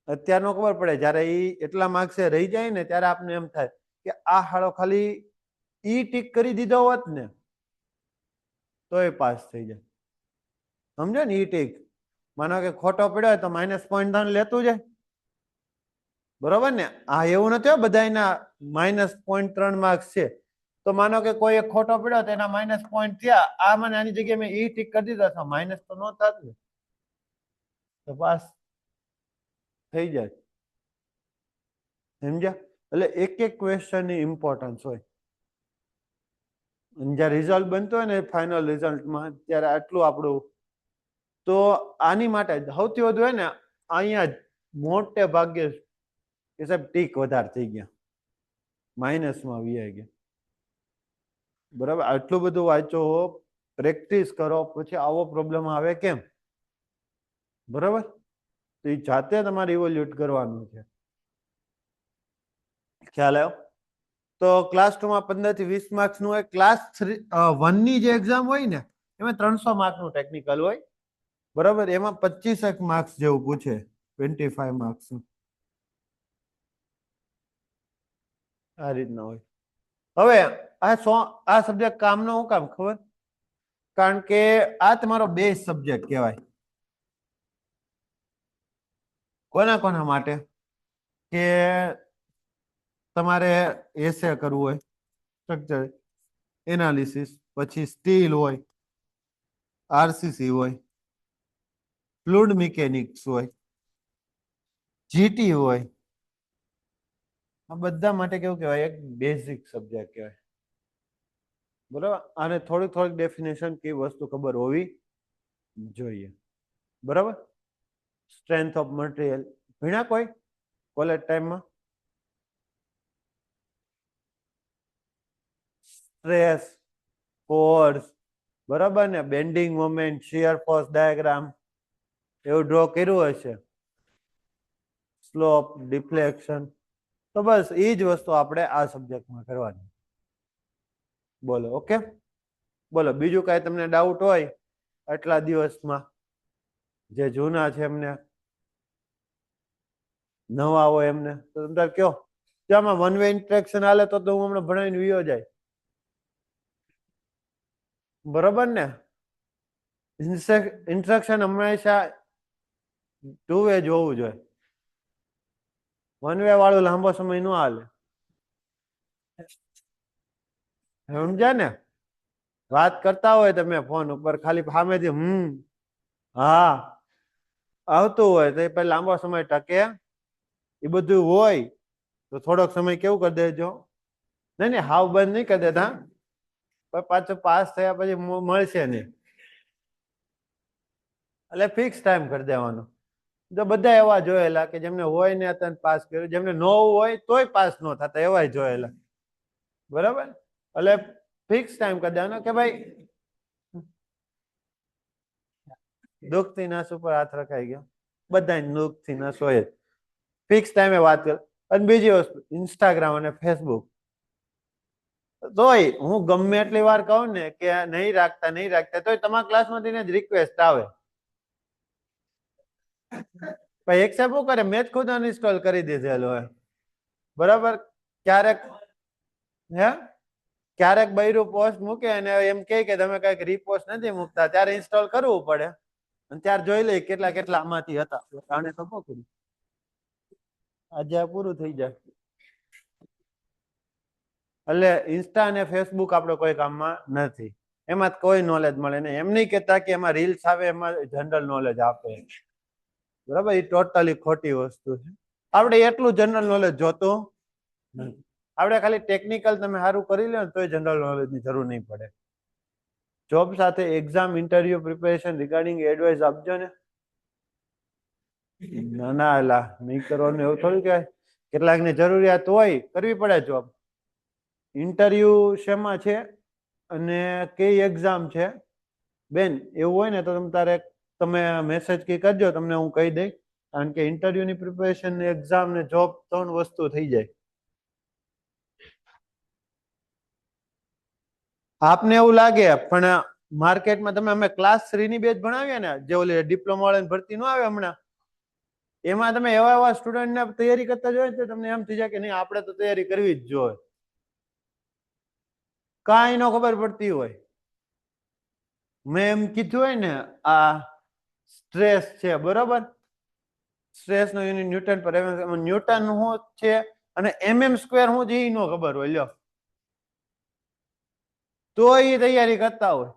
અત્યારનો ખબર પડે જ્યારે એટલા માર્ક્સ રહી જાય ને ત્યારે આપને એમ થાય કે આ હાળો ખાલી ઈ ટીક કરી દીધો હોત ને તો એ પાસ થઈ જાય. સમજો ને? ઈ ટીક માનો કે ખોટો પડ્યો હોય તો -0.3 લેતું જાય, બરોબર ને. આ એવું નથી બધાના -0.3 માર્ક્સ છે તો માનો કે કોઈ એક ખોટો પડ્યો તો એના -0 થયા, આ મને આની જગ્યાએ મેં ઈ ટીક કરી દીધો તો માઇનસ તો ન થાત ને, તો પાસ થઈ જાય. સમજ્યા? એટલે એક એક ક્વેશ્ચન ની ઇમ્પોર્ટન્સ હોય. જ્યારે રિઝલ્ટ બનતો હોય ને ફાઇનલ રિઝલ્ટમાં ત્યારે આટલું આપણું. તો આની માટે સૌથી વધુ હોય ને અહીંયા મોટે ભાગ્યે કે સાહેબ ટીક વધારે થઈ ગયા, માઇનસમાં વીઆઈ ગયા, બરાબર. આટલું બધું વાંચો, પ્રેક્ટિસ કરો, પછી આવો પ્રોબ્લેમ આવે કેમ? બરાબર. તો એ જાતે તમારે ઇવોલ્યુટ કરવાનું છે. ખ્યાલ આવ્યો? તો ક્લાસ 2 માં 15 થી 20 માર્ક્સ નું હોય. ક્લાસ 1 ની જે એક્ઝામ હોય ને એમાં 300 માર્ક નું ટેકનિકલ હોય, બરાબર. એમાં 25 માર્ક્સ જેવું પૂછે, 25 માર્ક્સ. આ રીતના હોય. હવે આ સબ્જેક્ટ કામનો શું કામ ખબર? કારણ કે આ તમારો બેઝ સબ્જેક્ટ કહેવાય. કોના કોના માટે? કે તમારે એસે કરવું હોય, સ્ટ્રક્ચર એનાલિસિસ, પછી સ્ટીલ હોય, આરસીસી હોય, ફ્લુઇડ મિકેનિક્સ હોય, જીટી હોય. આ બધા માટે કેવું કહેવાય? એક બેઝિક સબ્જેક્ટ કહેવાય. બરાબર. અને થોડીક થોડીક ડેફિનેશન કે વસ્તુ ખબર હોવી જોઈએ. બરાબર. સ્ટ્રેન્થ ઓફ મટીરિયલ ભણ્યા કોઈ કોલેજ ટાઈમમાં? સ્ટ્રેસ, ફોર્સ, બરાબર ને, bending moment, shear force diagram એવું ડ્રો કર્યું હશે. Slope, deflection. તો બસ એ જ વસ્તુ આપણે આ સબ્જેક્ટમાં કરવાની. બોલો. ઓકે. બોલો બીજું કાંઈ તમને ડાઉટ હોય આટલા દિવસમાં? જે જૂના છે એમને, નવા હોય એમને, તો તમે કયો. આમાં વન વે ઇન્ટરેક્શન હાલે તો હું હમણાં ભણાવીને વિયો જાય. બરોબર ને? ઇન્સ્ટ્રક્શન હંમેશા ટુ વે જોવું જોઈએ. વન વે વાળું લાંબો સમય નો હાલે. સમજ્યા ને? વાત કરતા હોય તમે ફોન ઉપર, ખાલી સામેથી હા આવતું હોય તો એ લાંબો સમય ટકે એ બધું હોય તો થોડોક સમય કેવું કરી દેજો. નહીં હાવ બંધ નહીં કરી દેતા, પાછું પાસ થયા પછી મળશે નહીં. એટલે ફિક્સ ટાઈમ કરી દેવાનો. જો બધા એવા જોયેલા કે જેમને હોય ને અત્યારે પાસ કર્યું, જેમને ન હોય તોય પાસ ન થતા એવાય જોયેલા. બરાબર. એટલે ફિક્સ ટાઈમ કરી દેવાનો કે ભાઈ દુઃખથી નસ ઉપર હાથ રખાઈ ગયો. બધા દુઃખથી નસ હોય જ. ફિક્સ ટાઈમે વાત કર. અને બીજી વસ્તુ, ઇન્સ્ટાગ્રામ અને ફેસબુક તોય હું ગમે એટલી વાર કહું ને કે નહીં રાખતા તોય તમારા ક્લાસમાંથી જ રિક્વેસ્ટ આવે. ભાઈ એક્સેપ્ટ શું કરે? મેં જ ખુદ અનઇન્સ્ટોલ કરી દીધેલો હોય. બરાબર. ક્યારેક ક્યારેક બૈરું પોસ્ટ મૂકે અને એમ કે તમે કઈક રીપોસ્ટ નથી મૂકતા, ત્યારે ઇન્સ્ટોલ કરવું પડે અને ત્યારે જોઈ લઈ કેટલા કેટલા આમાંથી હતા. આને તો શું કર્યું? આજે પૂરું થઈ જાય. એટલે ઇન્સ્ટા અને ફેસબુક આપણે કોઈ કામમાં નથી. એમાં કોઈ નોલેજ મળે નહીં. એમ નહીં કહેતા કે એમાં રીલ્સ આવે એમાં જનરલ નોલેજ આપે. બરાબર. એ ટોટલી ખોટી વસ્તુ છે. આપણે એટલું જનરલ નોલેજ જોતું નથી. આપણે ખાલી ટેકનિકલ તમે સારું કરી લો ને તોય જનરલ નોલેજની જરૂર નહીં પડે. જોબ સાથે exam, interview preparation regarding advice આપજો ને. ના ના એલા નહીં કરવાનું એવું થોડું કહેવાય. કેટલાકને જરૂરિયાત હોય કરવી પડે જોબ. ઇન્ટરવ્યુ શેમાં છે અને કઈ એક્ઝામ છે બેન, એવું હોય ને તો તમે મેસેજ કી કરજો, તમને હું કહી દઈ. કારણ કે ઇન્ટરવ્યુની પ્રિપેરેશન, એક્ઝામ ને જોબ 3 વસ્તુ થઈ જાય. આપને એવું લાગે પણ માર્કેટમાં તમે અમે ક્લાસ 3 ની બેચ ભણાવીએ ને, જે ઓલી ડિપ્લોમા વાળાની ભરતી નો આવે હમણાં, એમાં તમે એવા એવા સ્ટુડન્ટને તૈયારી કરતા જોઈએ તો તમને એમ થઈ જાય કે નહીં આપણે તો તૈયારી કરવી જ જોઈએ. કાંઈ ન ખબર પડતી હોય. મેં એમ કીધું હોય ને આ સ્ટ્રેસ છે, બરોબર? સ્ટ્રેસ નો યુનિટ ન્યૂટન પર. ન્યૂટન શું છે અને mm સ્ક્વેર શું છે એ ન ખબર હોય. લ્યો તો એ તૈયારી કરતા હોય.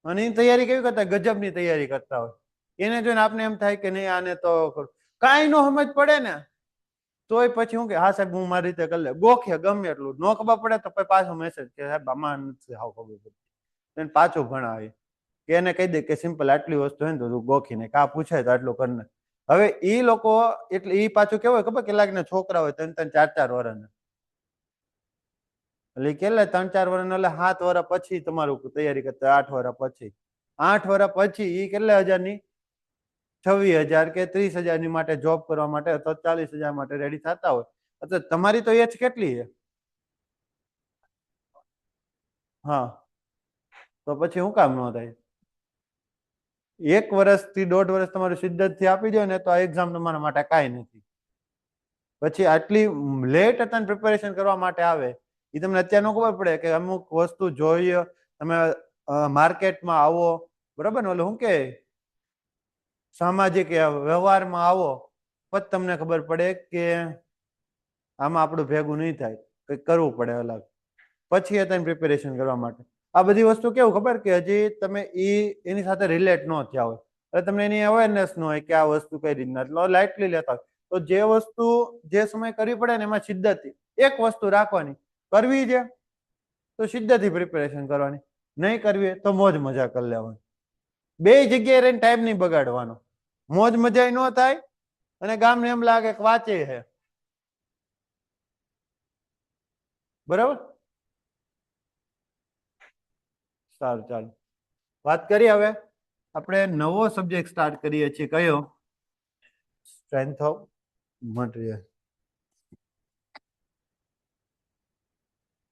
અને એ તૈયારી કેવી કરતા? ગજબની તૈયારી કરતા હોય. એને જોઈને આપને એમ થાય કે નહીં આને તો કાંઈ નો સમજ પડે ને તોય પછી હું કે હા સાહેબ હું મારી રીતે કરી લે. ગોખે ગમે એટલું, ન ખબર પડે તો પાછો મેસેજ કે સાહેબ આમાં નથી હાવ ખબર પડતી. એને પાછું ભણાવે કે એને કહી દે કે સિમ્પલ આટલી વસ્તુ હોય ને તો તું ગોખીને કા પૂછે તો આટલું કરીને. હવે એ લોકો એટલે એ પાછું કેવું હોય ખબર? કેટલાકના છોકરા હોય 3-3, 4-4 વર્ષના. એટલે કેટલા 3-4 વર્ષ એટલે 7 વર્ષ પછી તમારું તૈયારી કરતા, 8 વર્ષ પછી. 8 વર્ષ પછી એ કેટલા હજારની? 26,000 કે 30,000 ની માટે જોબ કરવા માટે અથવા 40,000 માટે રેડી થતા હોય. એટલે તમારી તો એજ કેટલી છે? હા, તો પછી શું કામ ન થાય? 1 વર્ષથી 1.5 વર્ષ તમારું સિદ્ધતથી આપી દો ને તો આ એક્ઝામ તમારા માટે કાંઈ નથી. પછી આટલી લેટ હતા પ્રિપેરેશન કરવા માટે આવે એ તમને અત્યારે ન ખબર પડે કે અમુક વસ્તુ જોઈએ તમે માર્કેટમાં આવો બરાબર ને ઓલું શું કે સામાજિક વ્યવહારમાં આવો પછી તમને ખબર પડે કે આમાં આપણું ભેગું નહીં થાય, કંઈક કરવું પડે અલગ, પછી હતા પ્રિપેરેશન કરવા માટે. આ બધી વસ્તુ કેવું ખબર કે હજી તમે એની સાથે રિલેટ ન થયા હોય એટલે તમને એની અવેરનેસ ન હોય કે આ વસ્તુ કઈ રીતના લાઇટલી લેતા હોય. તો જે વસ્તુ જે સમય કરવી પડે ને એમાં શિદ્દતથી એક વસ્તુ રાખવાની, કરવી છે તો શિદ્દતથી પ્રિપેરેશન કરવાની, નહીં કરવી તો મોજ મજા કરી લેવાની. બે જગ્યાએ રહીને ટાઈમ નહીં બગાડવાનો, મોજ મજા ન થાય અને ગામને એમ લાગે કે વાંચે છે. બરાબર, સારું ચાલો વાત કરીએ. હવે આપણે નવો સબ્જેક્ટ સ્ટાર્ટ કરીએ છીએ, કયો? Strength of material.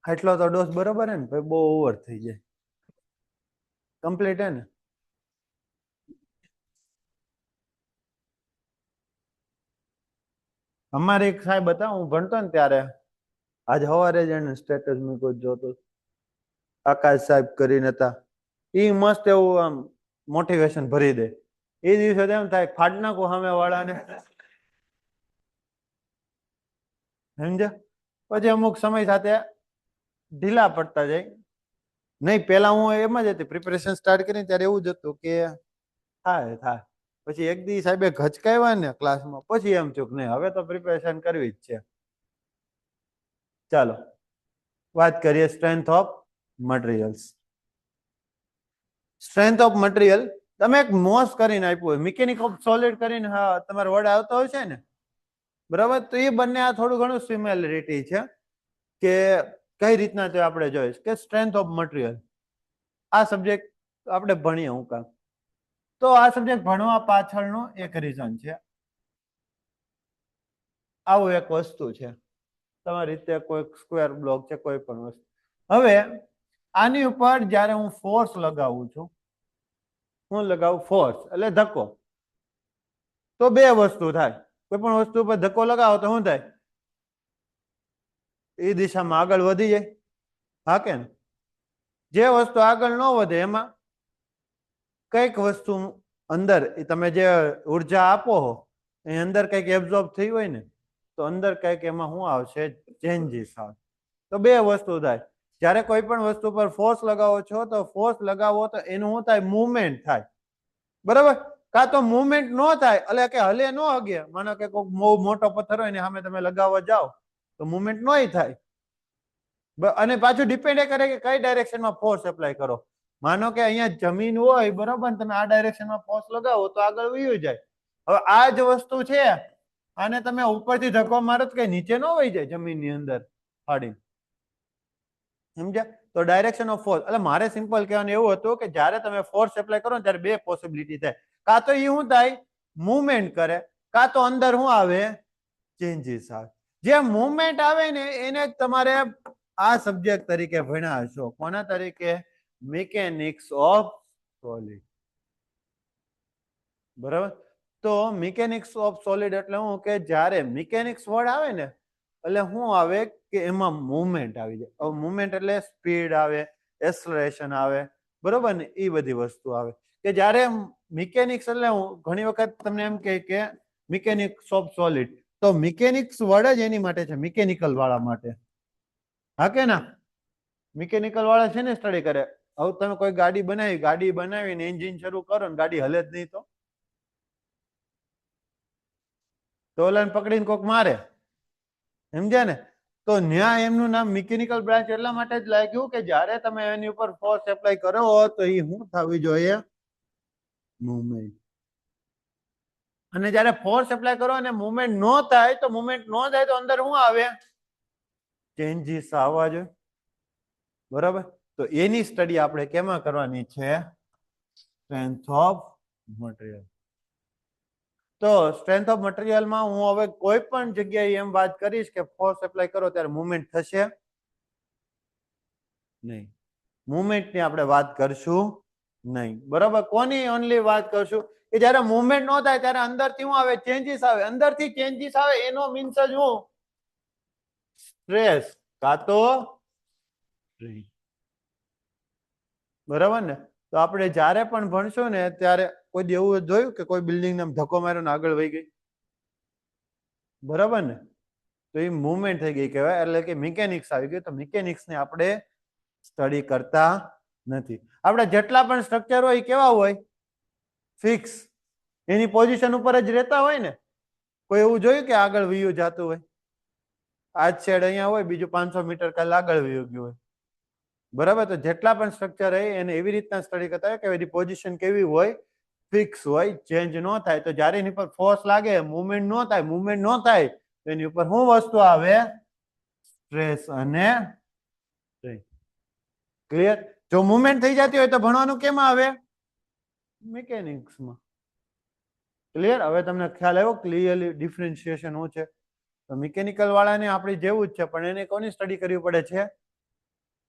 એટલો તો ડોઝ બરોબર હે ને, ભાઈ બહુ ઓવર થઈ જાય. કમ્પ્લીટ હે ને? અમારે એક સાહેબ હતા, હું ભણતો ને ત્યારે, આજ સવારે જ એને સ્ટેટસ મૂક્યો જોતો, આકાશ સાહેબ કરીને હતા. એ મસ્ત એવું આમ મોટિવેશન ભરી દે. એ દિવસે એમ થાય ફાડ નાખો સામે વાળાને, સમજ્યા? પછી અમુક સમય સાથે ઢીલા પડતા જાય. નહીં, પેલા હું એમ જ હતી, પ્રિપેરેશન સ્ટાર્ટ કરીને ત્યારે એવું જ હતું કે થાય થાય. પછી એક દી સાહેબે ઘચકાવ્યા ને ક્લાસમાં, પછી એમ થયું કે નહીં હવે તો પ્રિપેરેશન કરવી જ છે. ચાલો વાત કરીએ strength of materials. Strength of material તમે એક મોસ કરીને આપ્યું હોય, મિકેનિક ઓફ સોલિડ કરીને તમારો વર્ડ આવતો હોય છે ને, બરાબર? તો એ બંને આ થોડું ઘણું સિમિલરિટી છે કે કઈ રીતના તે આપણે જોઈશ કે સ્ટ્રેન્થ ઓફ મટીરિયલ આ સબ્જેક્ટ આપણે ભણીએ. હું કામ તો આ સબ્જેક્ટ ભણવા પાછળનું એક રીઝન છે. આવું એક વસ્તુ છે, તમારી રીતે કોઈ સ્ક્વેર બ્લોક છે, કોઈ પણ વસ્તુ. હવે આની ઉપર જ્યારે હું ફોર્સ લગાવું છું, હું લગાવું ફોર્સ એટલે ધક્કો, તો બે વસ્તુ થાય. કોઈ પણ વસ્તુ ઉપર ધક્કો લગાવો તો શું થાય? એ દિશામાં આગળ વધી જાય, હા કે? જે વસ્તુ આગળ ન વધે એમાં કઈક વસ્તુ અંદર તમે જે ઉર્જા આપો એ અંદર કઈક એબ્ઝોર્બ થઈ હોય ને, તો અંદર કઈક એમાં શું આવશે? ચેન્જીસ આવે. તો બે વસ્તુ થાય. જ્યારે કોઈ પણ વસ્તુ પર ફોર્સ લગાવો છો તો ફોર્સ લગાવો તો એનું શું થાય? મુવમેન્ટ થાય, બરાબર? કાં તો મુવમેન્ટ ન થાય એટલે કે હલે ન હગે. માનો કે કોઈ બહુ મોટો પથ્થર હોય ને સામે તમે લગાવવા જાઓ તો મુવમેન્ટ નહીં થાય. અને પાછું ડિપેન્ડ એ કરે કે કઈ ડાયરેક્શનમાં ફોર્સ એપ્લાય કરો. માનો કે અહીંયા જમીન હોય, બરાબર, તમે આ ડાયરેક્શનમાં ફોર્સ લગાવો તો આગળ વયું જાય. હવે આ જ વસ્તુ છે, આને તમે ઉપરથી ધક્કો મારો તો કઈ નીચે ન વહી જાય જમીનની અંદર ફાડી, સમજ્યા? તો ડાયરેક્શન ઓફ ફોર્સ એટલે મારે સિમ્પલ કહેવાનું એવું હતું કે જ્યારે તમે ફોર્સ એપ્લાય કરો ને ત્યારે બે પોસિબિલિટી થાય. કાં તો એ શું થાય? મુવમેન્ટ કરે, કાં તો અંદર શું આવે? ચેન્જીસ આવે. જે મુવમેન્ટ આવે ને એને જ તમારે આ સબ્જેક્ટ તરીકે ભણ્યા હશો. કોના તરીકે? મિકેનિક્સ ઓફ સોલિડ, બરાબર? તો મિકેનિક્સ ઓફ સોલિડ એટલે શું કે જ્યારે મિકેનિક્સ વર્ડ આવે ને એટલે શું આવે કે એમાં મુવમેન્ટ આવી જાય. હવે મુવમેન્ટ એટલે સ્પીડ આવે, એક્સલરેશન આવે, બરોબર ને? એ બધી વસ્તુ આવે. કે જ્યારે મિકેનિક્સ એટલે હું ઘણી વખત તમને એમ કે મિકેનિક્સ ઓફ સોલિડ, તો મિકેનિક્સ વર્ડ જ એની માટે છે, મિકેનિકલ વાળા માટે, હા કે ના? મિકેનિકલ વાળા છે ને સ્ટડી કરે. હવે તમે કોઈ ગાડી બનાવીને એન્જિન શરૂ કરો ને ગાડી હલે જ નહીં તો ઓલાને પકડીને કોક મારે, સમજ્યા ને? તો ન્યા એમનું નામ મિકેનિકલ બ્રાન્ચ એટલા માટે જ લાગ્યું કે જ્યારે તમે એની ઉપર ફોર્સ એપ્લાય કરો તો એ શું થવી જોઈએ? મુવમેન્ટ. અને જ્યારે ફોર્સ એપ્લાય કરો અને મુવમેન્ટ ન થાય તો અંદર શું આવે? ચેન્જીસ આવવા જોઈએ, બરાબર? તો એની સ્ટડી આપણે કેમાં કરવાની છે? Strength of material. તો સ્ટ્રેન્થ ઓફ મટીરિયલમાં હું હવે કોઈ પણ જગ્યાએ એમ વાત કરીશ કે ફોર્સ એપ્લાય કરો ત્યારે મુવમેન્ટ થશે નહીં. મુવમેન્ટની આપણે વાત કરશું નહીં. બરાબર, કોની ઓનલી વાત કરશું કે જ્યારે મુવમેન્ટ નો થાય ત્યારે અંદરથી શું આવે? ચેન્જીસ આવે. અંદરથી ચેન્જીસ આવે એનો મીન્સ જ હું સ્ટ્રેસ કાં તો સ્ટ્રેન. બરાબર ને? તો આપણે જ્યારે પણ ભણશું ને ત્યારે કોઈ એવું જોયું કે કોઈ બિલ્ડિંગ ને ધક્કો માર્યો ને આગળ વહી ગઈ? બરાબર ને? તો એ મુવમેન્ટ થઈ ગઈ કહેવાય, એટલે કે મિકેનિક્સ આવી ગયું. તો મિકેનિક્સ ને આપણે સ્ટડી કરતા નથી. આપણે જેટલા પણ સ્ટ્રક્ચર હોય એ કેવા હોય? ફિક્સ, એની પોઝિશન ઉપર જ રહેતા હોય ને. કોઈ એવું જોયું કે આગળ વયું જતું હોય? આજ છેડ અહીંયા હોય, બીજું 500 મીટર કાલ આગળ વયું ગયું હોય. બરાબર, તો જેટલા પણ સ્ટ્રક્ચર હોય એને એવી રીતના સ્ટડી કરતા હોય કે એની પોઝિશન કેવી હોય? ફિક્સ હોય, ચેન્જ ન થાય. તો જ્યારે એની પર ફોર્સ લાગે, મુવમેન્ટ ન થાય, મુવમેન્ટ ન થાય તો એની ઉપર શું વસ્તુ આવે? સ્ટ્રેસ અને સ્ટ્રેન. ક્લિયર? જો મુવમેન્ટ થઈ જતી હોય તો ભણવાનું કેમાં આવે? મિકેનિક્સમાં. ક્લિયર? હવે તમને ખ્યાલ આવ્યો ક્લિયરલી ડિફરન્શિએશન શું છે? તો મિકેનિકલ વાળાને આપણી જેવું જ છે, પણ એને કોની સ્ટડી કરવી પડે છે?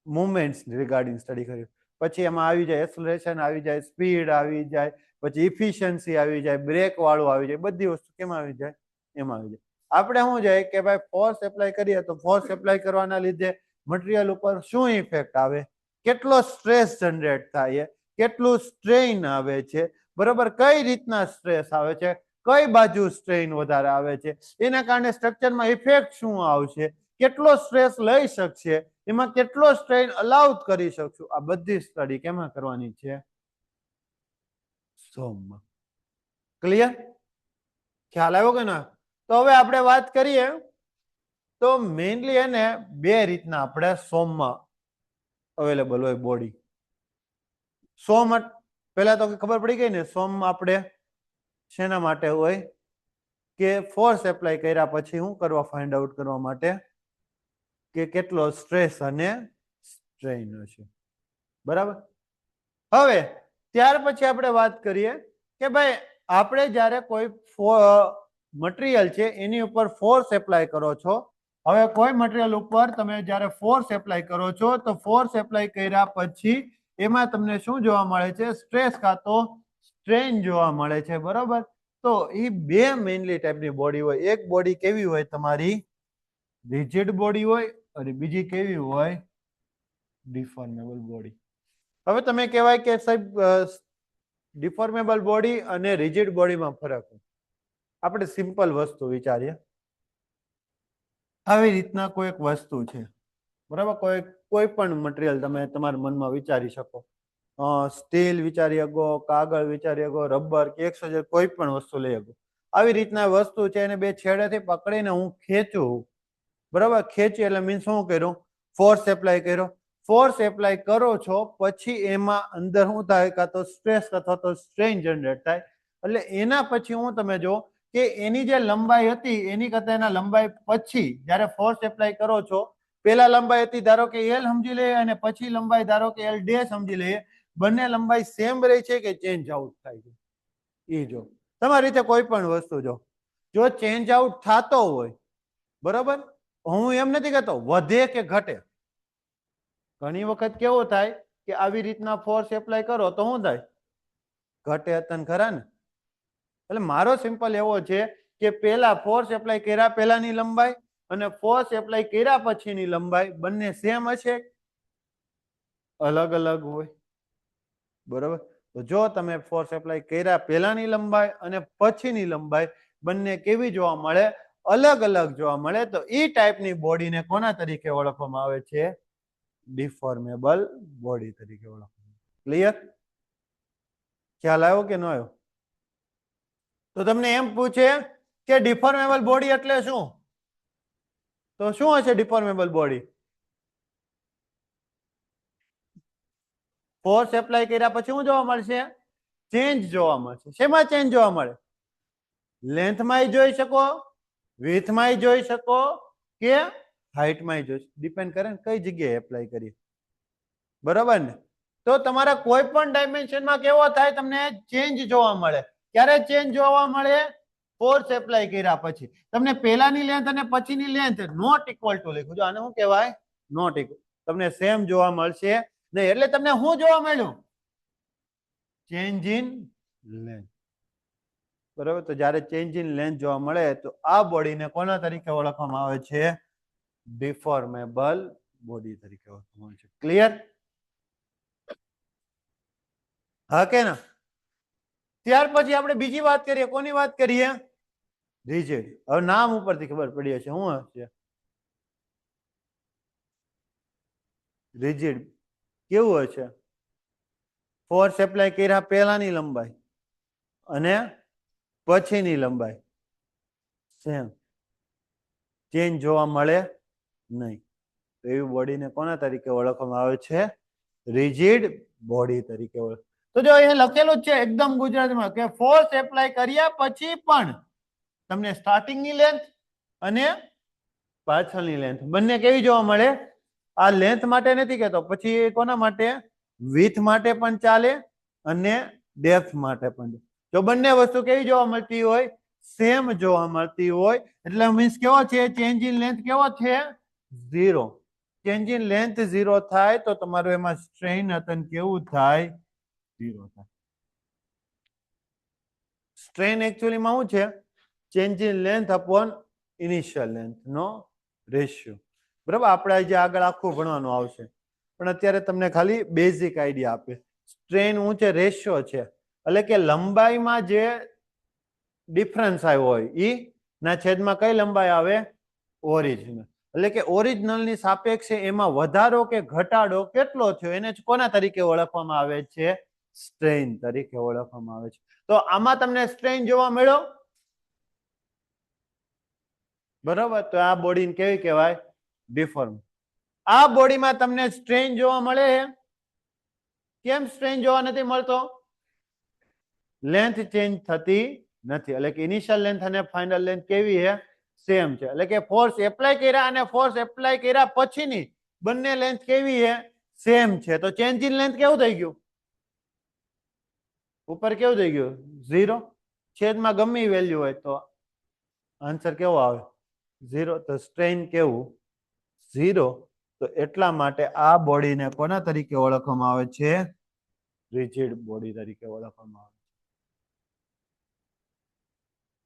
મુવમેન્ટ્સ રિગાર્ડિંગ સ્ટડી કરવી. પછી એમાં આવી જાય એક્સેલરેશન, આવી જાય સ્પીડ, આવી જાય પછી ઇફિશિયન્સી, આવી જાય બ્રેક વાળું, આવી જાય બધી વસ્તુ કેમાં આવી જાય? એમાં આવી જાય. આપણે શું જાય કે ભાઈ ફોર્સ એપ્લાય કરીએ તો ફોર્સ એપ્લાય કરવાના લીધે મટીરિયલ ઉપર શું ઇફેક્ટ આવે? કેટલો સ્ટ્રેસ જનરેટ થાય? કેટલું સ્ટ્રેઇન આવે છે? બરોબર, કઈ રીતના સ્ટ્રેસ આવે છે? કઈ બાજુ સ્ટ્રેઇન વધારે આવે છે? એના કારણે સ્ટ્રક્ચરમાં ઇફેક્ટ શું આવશે? કેટલો સ્ટ્રેસ લઈ શકશે? એમાં કેટલો સ્ટ્રેઇન અલાઉડ કરી શકશું? આ બધી સ્ટડી કેમાં કરવાની છે? સોમમાં. ક્લિયર? ખ્યાલ આવ્યો કે ના? તો હવે આપણે વાત કરીએ તો મેઇનલી એને બે રીતના આપણે સોમમાં અવેલેબલ હોય બોડી. સોમ પહેલા તો ખબર પડી ગઈ ને, સોમ આપણે શેના માટે હોય? કે ફોર્સ એપ્લાય કર્યા પછી શું કરવા? ફાઇન્ડ આઉટ કરવા માટે કે કેટલો સ્ટ્રેસ અને સ્ટ્રેઇન હશે. બરાબર. હવે ત્યાર પછી આપણે વાત કરીએ કે ભાઈ આપણે જ્યારે કોઈ મટીરિયલ છે એની ઉપર ફોર્સ એપ્લાય કરો છો. હવે કોઈ મટીરિયલ ઉપર તમે જ્યારે ફોર્સ એપ્લાય કરો છો તો ફોર્સ એપ્લાય કર્યા પછી એમાં તમને શું જોવા મળે છે? સ્ટ્રેસ કાં તો સ્ટ્રેન જોવા મળે છે. બરોબર. તો એ બે મેઇનલી ટાઈપની બોડી હોય. એક બોડી કેવી હોય? તમારી રિજિડ બોડી હોય અને બીજી કેવી હોય? Deformable body. હવે તમે કહેવાય કે સાહેબ ડિફોર્મેબલ બોડી અને રિજિડ બોડીમાં ફરક. આપણે સિમ્પલ વસ્તુ વિચારીએ. આવી રીતના કોઈ એક વસ્તુ છે, બરાબર, કોઈ પણ મટીરિયલ તમે તમારા મનમાં વિચારી શકો. સ્ટીલ વિચારી શકો, કાગળ વિચારી શકો, રબર કે 100 કોઈ પણ વસ્તુ લઈ શકો. આવી રીતના વસ્તુ છે એને બે છેડેથી પકડીને હું ખેંચું. બરાબર, ખેંચી એટલે મીન્સ શું કર્યું? ફોર્સ એપ્લાય કર્યો. ફોર્સ એપ્લાય કરો છો પછી એમાં અંદર શું થાય? કાં તો સ્ટ્રેસ અથવા તો સ્ટ્રેન જનરેટ થાય. એટલે એના પછી હું તમે જો કે એની જે લંબાઈ હતી એની કરતા એના લંબાઈ પછી જ્યારે ફોર્સ એપ્લાય કરો છો, પેલા લંબાઈ હતી ધારો કે એલ સમજી લઈએ અને પછી લંબાઈ ધારો કે એલ ડે સમજી લઈએ. બંને લંબાઈ સેમ રહી છે કે ચેન્જ આઉટ થાય છે? એ જો તમારી રીતે કોઈ પણ વસ્તુ જો ચેન્જ આઉટ થતો હોય, બરોબર, હું એમ નથી કહેતો વધે કે ઘટે. ઘણી વખત કેવું થાય કે આવી રીતના ફોર્સ એપ્લાય કરો તો શું થાય? ઘટે તન ખરા ને. એટલે મારો સિમ્પલ એવો છે કે પેલા ફોર્સ એપ્લાય કર્યા પહેલાની લંબાઈ અને ફોર્સ એપ્લાય કર્યા પછીની લંબાઈ બંને સેમ હશે? અલગ અલગ હોય. બરોબર. તો જો તમે ફોર્સ એપ્લાય કર્યા પહેલાની લંબાઈ અને પછીની લંબાઈ બંને કેવી જોવા મળે? અલગ અલગ જોવા મળે. તો એ ટાઈપની બોડીને કોના તરીકે ઓળખવામાં આવે છે? ડિફોર્મેબલ બોડી તરીકે ઓળખવામાં. ક્લિયર? ખ્યાલ આવ્યો કે ન આવ્યો? તો તમને એમ પૂછે કે ડિફોર્મેબલ બોડી એટલે શું? તો શું હશે ડિફોર્મેબલ બોડી? ફોર્સ એપ્લાય કર્યા પછી શું જોવા મળશે? ચેન્જ જોવા મળશે. શેમાં ચેન્જ જોવા મળે? લેન્થમાં જોઈ શકો, વિડ્થમાં જોઈ શકો કે હાઈટમાં જોઈ શકો. ડિપેન્ડ કરે ને કઈ જગ્યાએ એપ્લાય કરીએ. બરોબર ને? તો તમારા કોઈ પણ ડાયમેન્શનમાં કેવો થાય? તમને ચેન્જ જોવા મળે. ક્યારે ચેન્જ જોવા મળે? ફોર્સ એપ્લાય કર્યા પછી. તમને પહેલાની લેન્થ અને પછીની લેન્થ નોટ ઇક્વલ ટુ લખ્યું. આને શું કહેવાય? Not equal. તમને સેમ જોવા મળશે નહીં. એટલે તમને શું જોવા મળ્યું? Change in length. બરાબર, તો જ્યારે ચેન્જ ઇન લેન્થ જોવા મળે તો આ બોડીને કોના તરીકે ઓળખવામાં આવે છે? ડિફોર્મેબલ બોડી તરીકે ઓળખવામાં આવે છે. ક્લિયર? હા કે ના? ત્યાર પછી આપણે બીજી વાત કરીએ. કોની વાત કરીએ? રિજિડ. હવે નામ ઉપરથી ખબર પડી હશે શું હશે? રિજિડ કેવું હશે? ફોર્સ એપ્લાય કર્યા પહેલાની લંબાઈ અને પછીની લંબાઈ સેમ, ચેન્જ જોવા મળે નહીં. તો એવી બોડીને કોના તરીકે ઓળખવામાં આવે છે? રિજિડ બોડી તરીકે ઓળખ. તો જો અહીંયા લખેલું જ છે એકદમ ગુજરાતીમાં કે ફોર્સ એપ્લાય કર્યા પછી પણ તમને સ્ટાર્ટિંગની લેન્થ અને પાછળની લેન્થ બંને કેવી જોવા મળે? આ લેન્થ માટે નથી કહેતો, પછી કોના માટે? વિથ માટે પણ ચાલે અને ડેપ્થ માટે પણ. જો બંને વસ્તુ કેવી જોવા મળતી હોય? સેમ જોવા મળતી હોય એટલે મીન્સ કેવો છે? ચેન્જ ઇન લેન્થ કેવો છે? 0. ચેન્જ ઇન લેન્થ 0 થાય તો તમારું એમાં સ્ટ્રેન અતન કેવું થાય? 0 થાય. સ્ટ્રેન એકચ્યુઅલીમાં શું છે? Change in length upon initial length નો રેશિયો. બરાબર, આપણે આજે આગળ આખું ભણવાનું આવશે, પણ અત્યારે તમને ખાલી બેઝિક આઈડિયા આપે. સ્ટ્રેન શું છે? રેશિયો છે. એટલે કે લંબાઈમાં જે ડિફરન્સ આવ્યો હોય ઈ ના છેદમાં કઈ લંબાઈ આવે? ઓરિજિનલ. એટલે કે ઓરિજિનલની સાપેક્ષે એમાં વધારો કે ઘટાડો કેટલો થયો એને જ કોના તરીકે ઓળખવામાં આવે છે? સ્ટ્રેન તરીકે ઓળખવામાં આવે છે. તો આમાં તમને સ્ટ્રેન જોવા મળ્યો? બરાબર, તો આ બોડીને કેવી કહેવાય? ડિફોર્મ. આ બોડીમાં તમને સ્ટ્રેન જોવા મળે? કેમ સ્ટ્રેન જોવા નથી મળતો? લેન્થ ચેન્જ થતી નથી. એટલે કે ઇનિશિયલ લેન્થ અને ફાઇનલ લેન્થ કેવી છે? સેમ છે. એટલે કે ફોર્સ એપ્લાય કર્યા અને ફોર્સ એપ્લાય કર્યા પછીની બંને લેન્થ કેવી છે? સેમ છે. તો ચેન્જ ઇન લેન્થ કેવું થઈ ગયું? ઉપર કેવું થઈ ગયું? 0. છેદમાં ગમે વેલ્યુ હોય તો આન્સર કેવો આવે? 0. તો સ્ટ્રેન કેવું? 0. તો એટલા માટે આ બોડીને કોના તરીકે ઓળખવામાં આવે છે? રિજિડ બોડી તરીકે ઓળખવામાં આવે છે.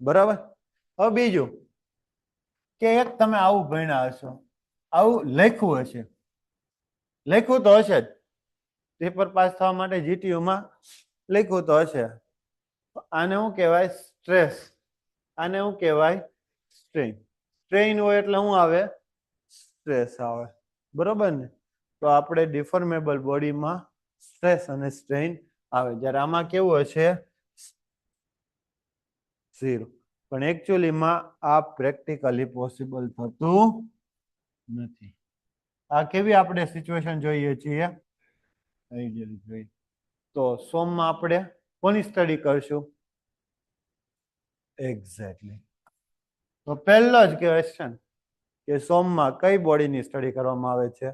બરાબર. હવે બીજું કે એક તમે આવું ભણ્યા હશો, આવું લખ્યું હશે, લખ્યું તો હશે જ, પેપર પાસ થવા માટે જીટીયુમાં લખ્યું તો હશે. આને શું કહેવાય? સ્ટ્રેસ. આને શું કહેવાય? સ્ટ્રેન. સ્ટ્રેન હોય એટલે શું આવે? સ્ટ્રેસ આવે. બરોબર ને? તો આપણે ડિફોર્મેબલ બોડીમાં સ્ટ્રેસ અને સ્ટ્રેન આવે. જ્યારે આમાં કેવું હશે? 0. પણ એકચ્યુઅલીમાં આ પ્રેક્ટિકલી પોસિબલ થતું નથી. આ કેવી આપણે સિચ્યુએશન જોઈએ છીએ? આઈડિયલી જોઈએ. તો સોમમાં આપણે કોની સ્ટડી કરશું? એક્ઝેક્ટલી. તો પહેલો જ ક્વેશ્ચન કે સોમમાં કઈ બોડીની સ્ટડી કરવામાં આવે છે?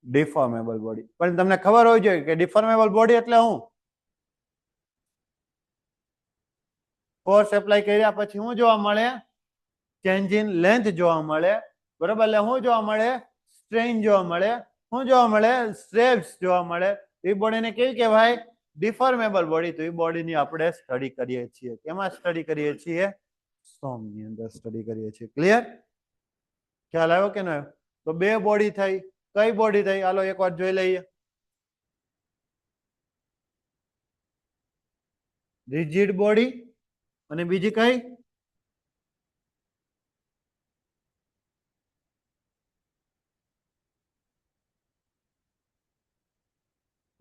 Deformable body. પણ તમને ખબર હોવી જોઈએ કે ડિફોર્મેબલ બોડી એટલે શું? ફોર્સ એપ્લાય કર્યા પછી શું જોવા મળે? ચેન્જ ઇન લેન્થ જોવા મળે. બરોબર, એટલે શું જોવા મળે? સ્ટ્રેન જોવા મળે. શું જોવા મળે? સ્ટ્રેસ જોવા મળે. એ બોડીને કેવી કહેવાય? Deformable body. તો એ બોડીની આપણે સ્ટડી કરીએ છીએ. કેમાં સ્ટડી કરીએ છીએ? સોમની અંદર સ્ટડી કરીએ છીએ. ક્લિયર? ખ્યાલ આવ્યો કે ન આવ્યો? તો બે બોડી થઈ. કઈ બોડી થઈ? હાલો એક વાર જોઈ લઈએ. રિજિડ બોડી અને બીજી કઈ?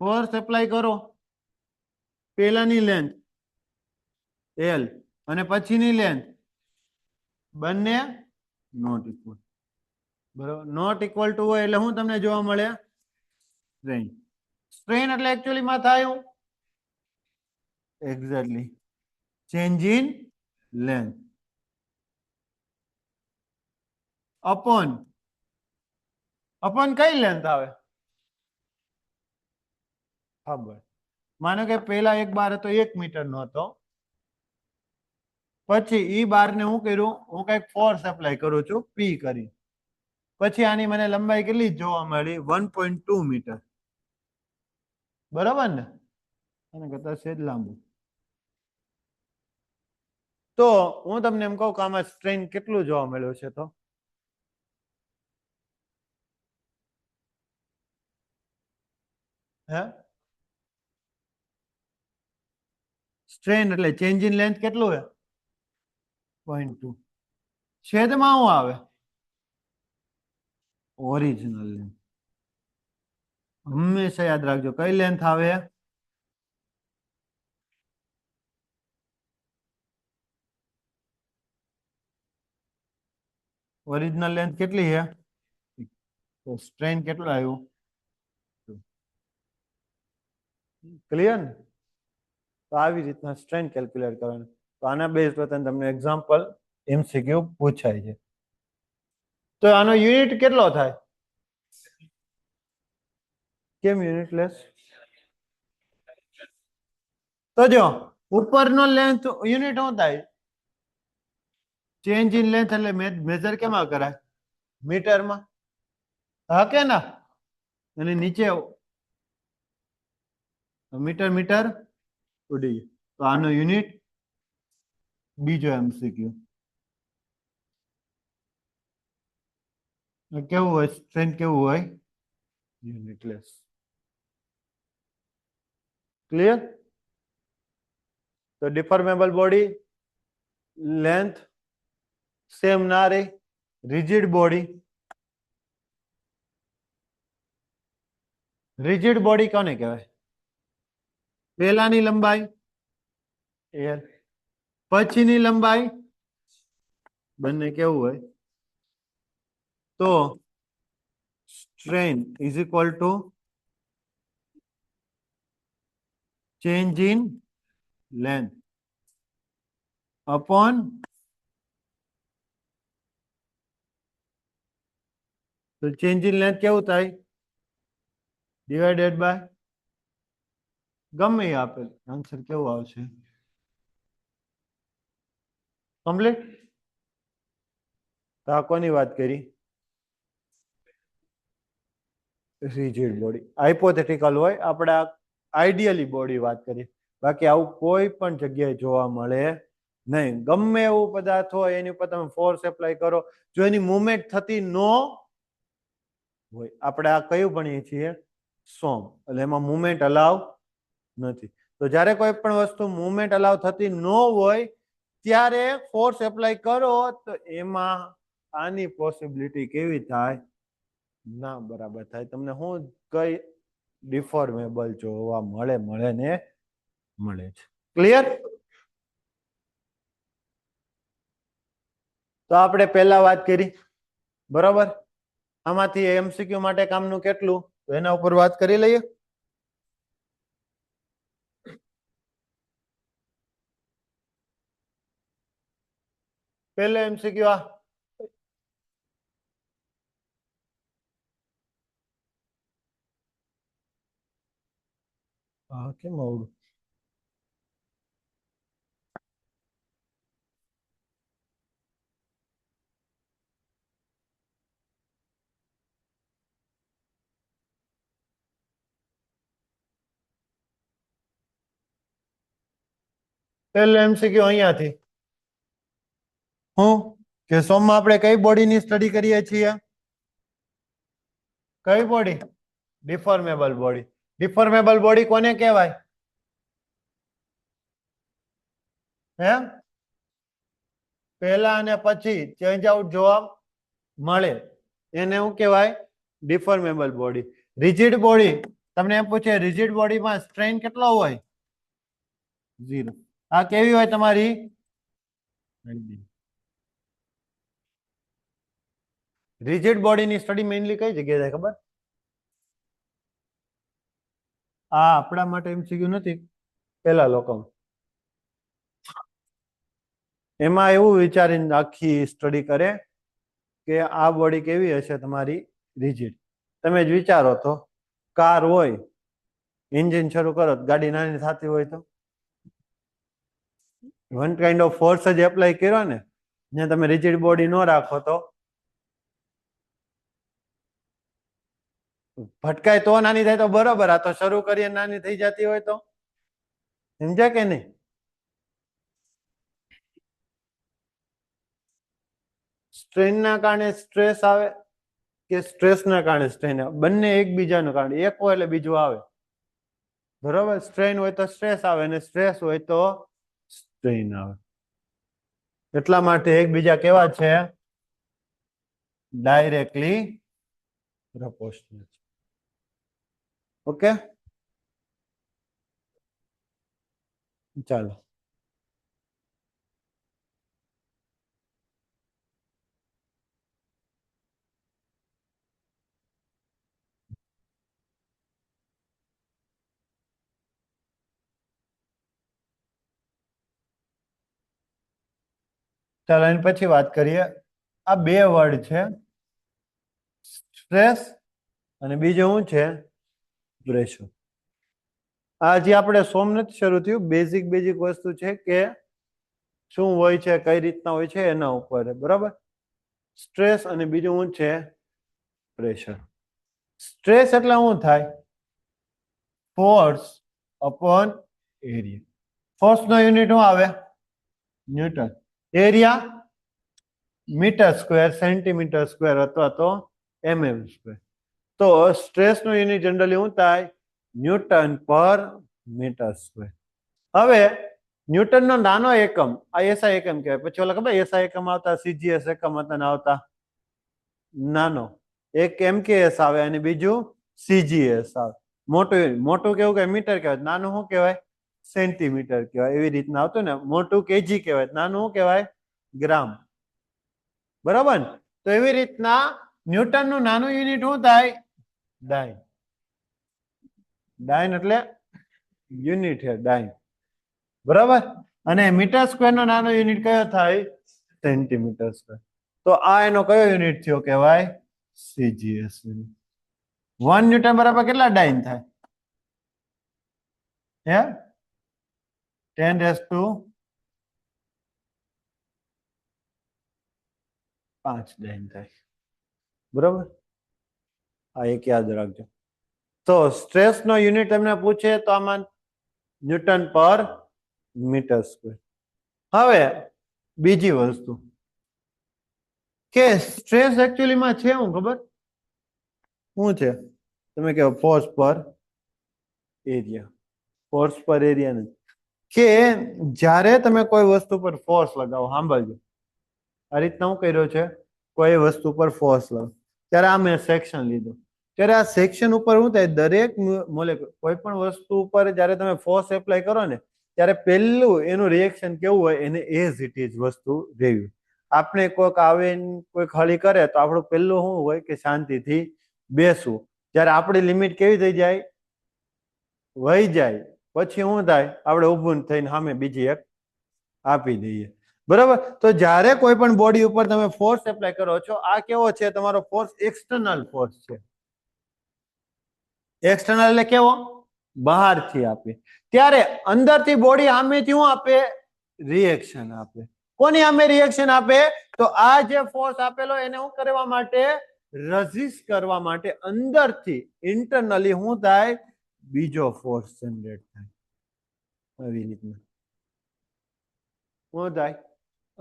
ફોર્સ એપ્લાય કરો પેલાની લેન્થ એલ અને પછીની લેન્થ બંને નોટ ઇક્વલ. બરોબર, નોટ ઇક્વલ ટુ હોય એટલે શું તમને જોવા મળે? સ્ટ્રેન. સ્ટ્રેન એટલે એકચ્યુઅલી માં થાય હું? Exactly change in length upon કઈ લેન્થ આવે? ખબર. માનો કે પેલા એક બાર હતો 1 મીટર નો હતો, પછી ઈ બાર ને હું કર્યું? હું કઈક ફોર્સ એપ્લાય કરું છું પી કરી, પછી આની મને લંબાઈ કેટલી જોવા મળી? 1.2 મીટર. બરાબર ને? એના કરતા સેજ લાંબુ. તો હું તમને એમ કહું કે આમાં સ્ટ્રેન કેટલું જોવા મળ્યું છે? તો હે સ્ટ્રેન એટલે ચેન્જ ઇન લેન્થ કેટલું છે? 0.2. છેદમાં શું આવે? Original length. હંમેશા યાદ રાખજો કઈ લેન્થ આવે? ઓરિજિનલ લેન્થ કેટલી છે? તો સ્ટ્રેન કેટલું આવ્યું? ક્લિયર ને? તો આવી રીતના સ્ટ્રેન કેલ્ક્યુલેટ કરવાનું. તો આના બેઝ પર તમને એક્ઝામ્પલ MCQ પૂછાય છે. તો આનો યુનિટ કેટલો થાય? કેમ યુનિટલેસ? તો જો ઉપરનો લેન્થ યુનિટ શું થાય? ચેન્જ ઇન લેન્થ એટલે મેજર કેમાં કરાય? મીટરમાં. હા કે ના? અને નીચે મીટર મીટર ઉડી. તો આનો યુનિટ બીજો MCQ કેવું હોય? સ્ટ્રેન કેવું હોય? યુનિટલેસ. ક્લિયર? તો ડિફોર્મેબલ બોડી લેન્થ સેમ ના રહે. રિજિડ બોડી, રિજિડ બોડી કોને કહેવાય? પહેલાની લંબાઈ એલ, પછીની લંબાઈ બંને કેવું હોય? તો strain is equal to change in length upon તો ચેન્જ ઇન લેન્થ કેવું થાય? ડિવાઇડેડ બાય ગમે એ આપેલ આન્સર કેવું આવશે? કમ્પ્લીટ. તો આ કોની વાત કરી? Rigid body. હાઇપોથેટિકલ હોય, આપણે આઈડિયલી બોડી વાત કરીએ. બાકી આવું કોઈ પણ જગ્યાએ જોવા મળે નહીં. ગમે એવું પદાર્થ હોય એની ઉપર તમે ફોર્સ એપ્લાય કરો, જો એની મુવમેન્ટ થતી ન હોય, આપણે આ કયું ભણીએ છીએ? સોમ. એટલે એમાં મુવમેન્ટ અલાવ નથી. તો જ્યારે કોઈ પણ વસ્તુ મુવમેન્ટ અલાવ થતી ન હોય ત્યારે ફોર્સ એપ્લાય કરો તો એમાં આની પોસિબિલિટી કેવી થાય? ના બરાબર થાય. તમને શું કઈ ડિફોર્મેબલ જોવા મળે ને મળે છે. ક્લિયર? તો આપણે પહેલા વાત કરી બરોબર. આમાંથી MCQ માટે કામનું કેટલું? તો એના ઉપર વાત કરી લઈએ. પહેલો MCQ આ કેમ આવડું? પહેલો MCQ અહીંયાથી હું કે સોમમાં આપણે કઈ બોડીની સ્ટડી કરીએ છીએ? કઈ body? Deformable body. Deformable body કોને કહેવાય? હે પહેલા અને પછી ચેન્જ આઉટ જોવા મળે એને શું કહેવાય? Deformable body. રિજિડ બોડી તમને એમ પૂછે રિજિડ બોડીમાં સ્ટ્રેન કેટલો હોય? 0. આ કેવી હોય તમારી? રિજિડ બોડીની સ્ટડી મેઇનલી કઈ જગ્યાએ થાય ખબર? આ આપણા માટે MCQ નથી, પેલા લોકો એમાં એવું વિચારીને આખી સ્ટડી કરે કે આ બોડી કેવી હશે તમારી? રિજિડ. તમે જ વિચારો તો કાર હોય, એન્જિન શરૂ કરો, ગાડી નાની થતી હોય તો વન કાઇન્ડ ઓફ ફોર્સ જ એપ્લાય કર્યો ને. જ્યાં તમે રિજિડ બોડી ન રાખો તો ભટકાય તો નાની થાય તો બરોબર. આ તો શરૂ કરીએ નાની થઈ જતી હોય તો સમજ્યા કે નહીં? સ્ટ્રેનના કારણે સ્ટ્રેસ આવે કે સ્ટ્રેસના કારણે સ્ટ્રેન આવે? બંને એકબીજાના કારણે, એક હોય એટલે બીજું આવે. બરોબર, સ્ટ્રેન હોય તો સ્ટ્રેસ આવે અને સ્ટ્રેસ હોય તો સ્ટ્રેન આવે. એટલા માટે એકબીજા કેવા છે? Directly proportional. ઓકે, ચાલો. ચાલો એની પછી વાત કરીએ. આ બે વર્ડ છે, સ્ટ્રેસ અને બીજું શું છે? પ્રેશર. આ જે આપણે સોમનાથ શરૂ થયું, બેઝિક વસ્તુ છે કે શું હોય છે, કઈ રીતના હોય છે એના ઉપર, બરાબર. સ્ટ્રેસ અને બીજું શું છે? પ્રેશર. સ્ટ્રેસ એટલે શું થાય? Force upon area. ફોર્સ નો યુનિટ શું આવે? Newton. Area metre square, centimetre square અથવા તો mm સ્ક્વેર. તો સ્ટ્રેસ નો યુનિટ જનરલી શું થાય? Newton per metre square. હવે ન્યૂટન નો નાનો એકમ આ એસઆઈ એકમ કહેવાય. પછી ઓલા ખબર એસઆઈ એકમ આવતા, સીજીએસ એકમ હતા આવતા. નાનો એક એમકેએસ આવે અને બીજું સીજીએસ આવે. મોટું કેવું કે મીટર કહેવાય, નાનું શું કહેવાય? સેન્ટીમીટર કહેવાય. એવી રીતના આવતું ને. મોટું કેજી કહેવાય, નાનું શું કહેવાય? ગ્રામ. બરાબર ને? તો એવી રીતના ન્યૂટન નું નાનું યુનિટ શું થાય? ડાઇન. ડાઇન એટલે યુનિટ છે, ડાઇન. બરાબર. અને મીટર સ્ક્વેર નો નાનો યુનિટ કયો થાય? Centimetre square. તો આ એનો કયો યુનિટ થયો કહેવાય? CGS unit. 1 ન્યૂટન બરાબર કેટલા ડાઇન થાય? હે 10⁵ ડાઇન થાય. બરાબર, આ એક યાદ રાખજો. તો સ્ટ્રેસ નો યુનિટ તમને પૂછે તો આમાં ન્યૂટન પર મીટર સ્ક્વેર. હવે બીજી વસ્તુ કે સ્ટ્રેસ એકચ્યુઅલીમાં છે શું ખબર? શું છે? તમે કહો ફોર્સ પર એરિયા. ફોર્સ પર એરિયા નથી. કે જ્યારે તમે કોઈ વસ્તુ પર ફોર્સ લગાવો, સાંભળજો, આ રીતના હું કર્યો છે, કોઈ વસ્તુ પર ફોર્સ લગાવો, ત્યારે આ મેં સેક્શન લીધું. ત્યારે આ સેક્શન ઉપર શું થાય? દરેક મોલેક્યુલ કોઈ પણ વસ્તુ ઉપર જ્યારે તમે ફોર્સ એપ્લાય કરો ને, ત્યારે પહેલું એનું રિએક્શન કેવું હોય? એને એઝ ઇટ ઇઝ વસ્તુ રહેવી. આપણે કોઈક આવે કોઈ ખળી કરે તો આપણું પહેલું શું હોય કે શાંતિથી બેસવું. જ્યારે આપણી લિમિટ કેવી થઈ જાય? વહી જાય. પછી શું થાય? આપણે ઊભું થઈને સામે બીજી એક આપી દઈએ. બરાબર. તો જ્યારે કોઈ પણ બોડી ઉપર તમે ફોર્સ એપ્લાય કરો છો, આ કેવો છે? તમારો ફોર્સ એક્સટર્નલ ફોર્સ છે. એક્સટર્નલ એટલે કેવો? બહારથી આપે. ત્યારે અંદરથી બોડી સામેથી શું આપે? રિએક્શન આપે. કોની સામે રિએક્શન આપે? તો આ જે ફોર્સ આપેલો એને શું કરવા માટે? રેઝિસ્ટ કરવા માટે અંદરથી ઇન્ટરનલી શું થાય? બીજો ફોર્સ જનરેટ થાય. આવી રીતના શું થાય?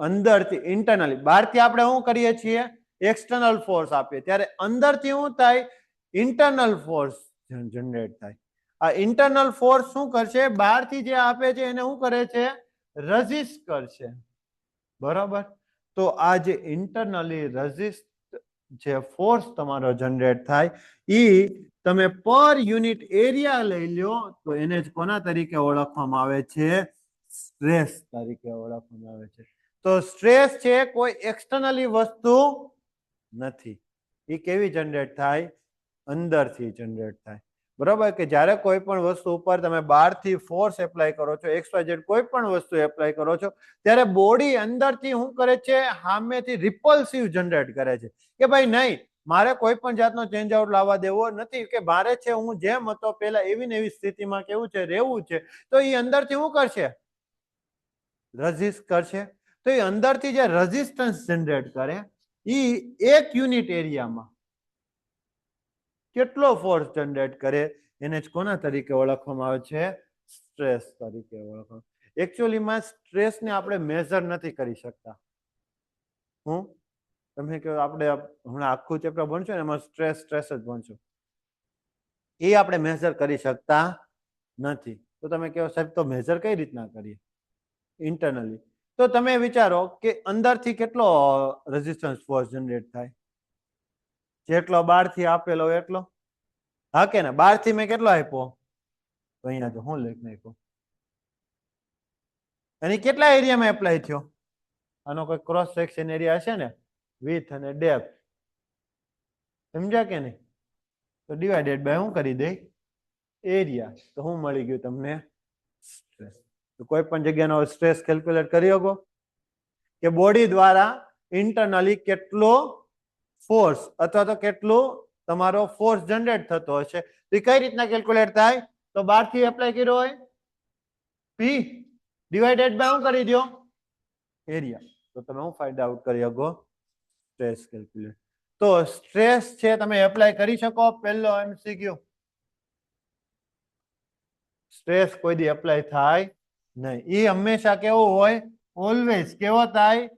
અંદરથી ઇન્ટરનલી. બહારથી આપણે શું કરીએ છીએ? એક્સટર્નલ ફોર્સ આપીએ. ત્યારે અંદરથી શું થાય? ઇન્ટરનલ ફોર્સ જનરેટ થાય. આ ઇન્ટરનલ ફોર્સ શું કરશે? બહારથી જે આપે છે એને શું કરે છે? રેઝિસ્ટ કરશે. બરાબર. તો આ જે ઇન્ટરનલી રેઝિસ્ટ જે ફોર્સ તમારો જનરેટ થાય, એ તમે પર યુનિટ એરિયા લઈ લો તો એને જ કોના તરીકે ઓળખવામાં આવે છે? સ્ટ્રેસ તરીકે ઓળખવામાં આવે છે. તો સ્ટ્રેસ છે કોઈ એક્સટર્નલી વસ્તુ નથી. એ કેવી જનરેટ થાય? અંદરથી જનરેટ થાય. બરાબર. કે જ્યારે કોઈ પણ વસ્તુ ઉપર તમે બહારથી ફોર્સ એપ્લાય કરો છો, XYZ કોઈ પણ વસ્તુ એપ્લાય કરો છો, ત્યારે બોડી અંદરથી શું કરે છે? સામેથી રિપલ્સિવ જનરેટ કરે છે કે ભાઈ નહીં, મારે કોઈ પણ જાતનો ચેન્જ આઉટ લાવવા દેવો નથી, કે મારે છે હું જેમ હતો પેલા એવી ને એવી સ્થિતિમાં કેવું છે? રહેવું છે. તો એ અંદરથી શું કરશે? રેઝિસ્ટ કરશે. તો એ અંદરથી જે રેઝિસ્ટન્સ જનરેટ કરે, એ એક યુનિટ એરિયામાં કેટલો ફોર્સ જનરેટ કરે? એને જ કોના તરીકે ઓળખવામાં આવે છે? સ્ટ્રેસ તરીકે ઓળખો. એકચ્યુઅલીમાં સ્ટ્રેસને આપણે મેઝર નથી કરી શકતા. હું તમે કહો આપણે હમણાં આખું ચેપ્ટર ભણશો ને એમાં સ્ટ્રેસ જ ભણશો. એ આપણે મેઝર કરી શકતા નથી. તો તમે કહો સાહેબ તો મેઝર કઈ રીતના કરીએ ઇન્ટરનલી? તો તમે વિચારો કે અંદરથી કેટલો રેઝિસ્ટન્સ ફોર્સ જનરેટ થાય? જેટલો બહારથી આપેલો એટલો. હા કે ને? બહારથી મેં કેટલો આપ્યો? તો અહીંયા જો હું લખી નાખ્યો. અને કેટલા એરિયામાં એપ્લાય થયો? આનો કોઈ ક્રોસ સેક્શન એરિયા હશે ને, વિથ અને ડેપ્થ. સમજ્યા કે નહીં? તો ડિવાઇડેડ બાય હું કરી દઈ એરિયા. તો શું મળી ગયું તમને? સ્ટ્રેસ. તો કોઈ પણ જગ્યાનો સ્ટ્રેસ કેલ્ક્યુલેટ કરી શકો કે બોડી દ્વારા ઇન્ટરનલી કેટલો ફોર્સ અથવા તો કેટલું તમારો ફોર્સ જનરેટ થતો હશે. તો એ કઈ રીતના કેલ્ક્યુલેટ થાય? તો બહારથી એપ્લાય કર્યો હોય પી ડિવાઇડેડ બાય શું કરી દો એરિયા. તો તમે હું ફાઇન્ડ આઉટ કરી શકો? Stress calculate. તો સ્ટ્રેસ છે તમે એપ્લાય કરી શકો. પહેલો એમસીક્યુ, સ્ટ્રેસ કોઈ દી એપ્લાય થાય નહીં. એ હંમેશા કેવો હોય? ઓલવેઝ કેવો થાય?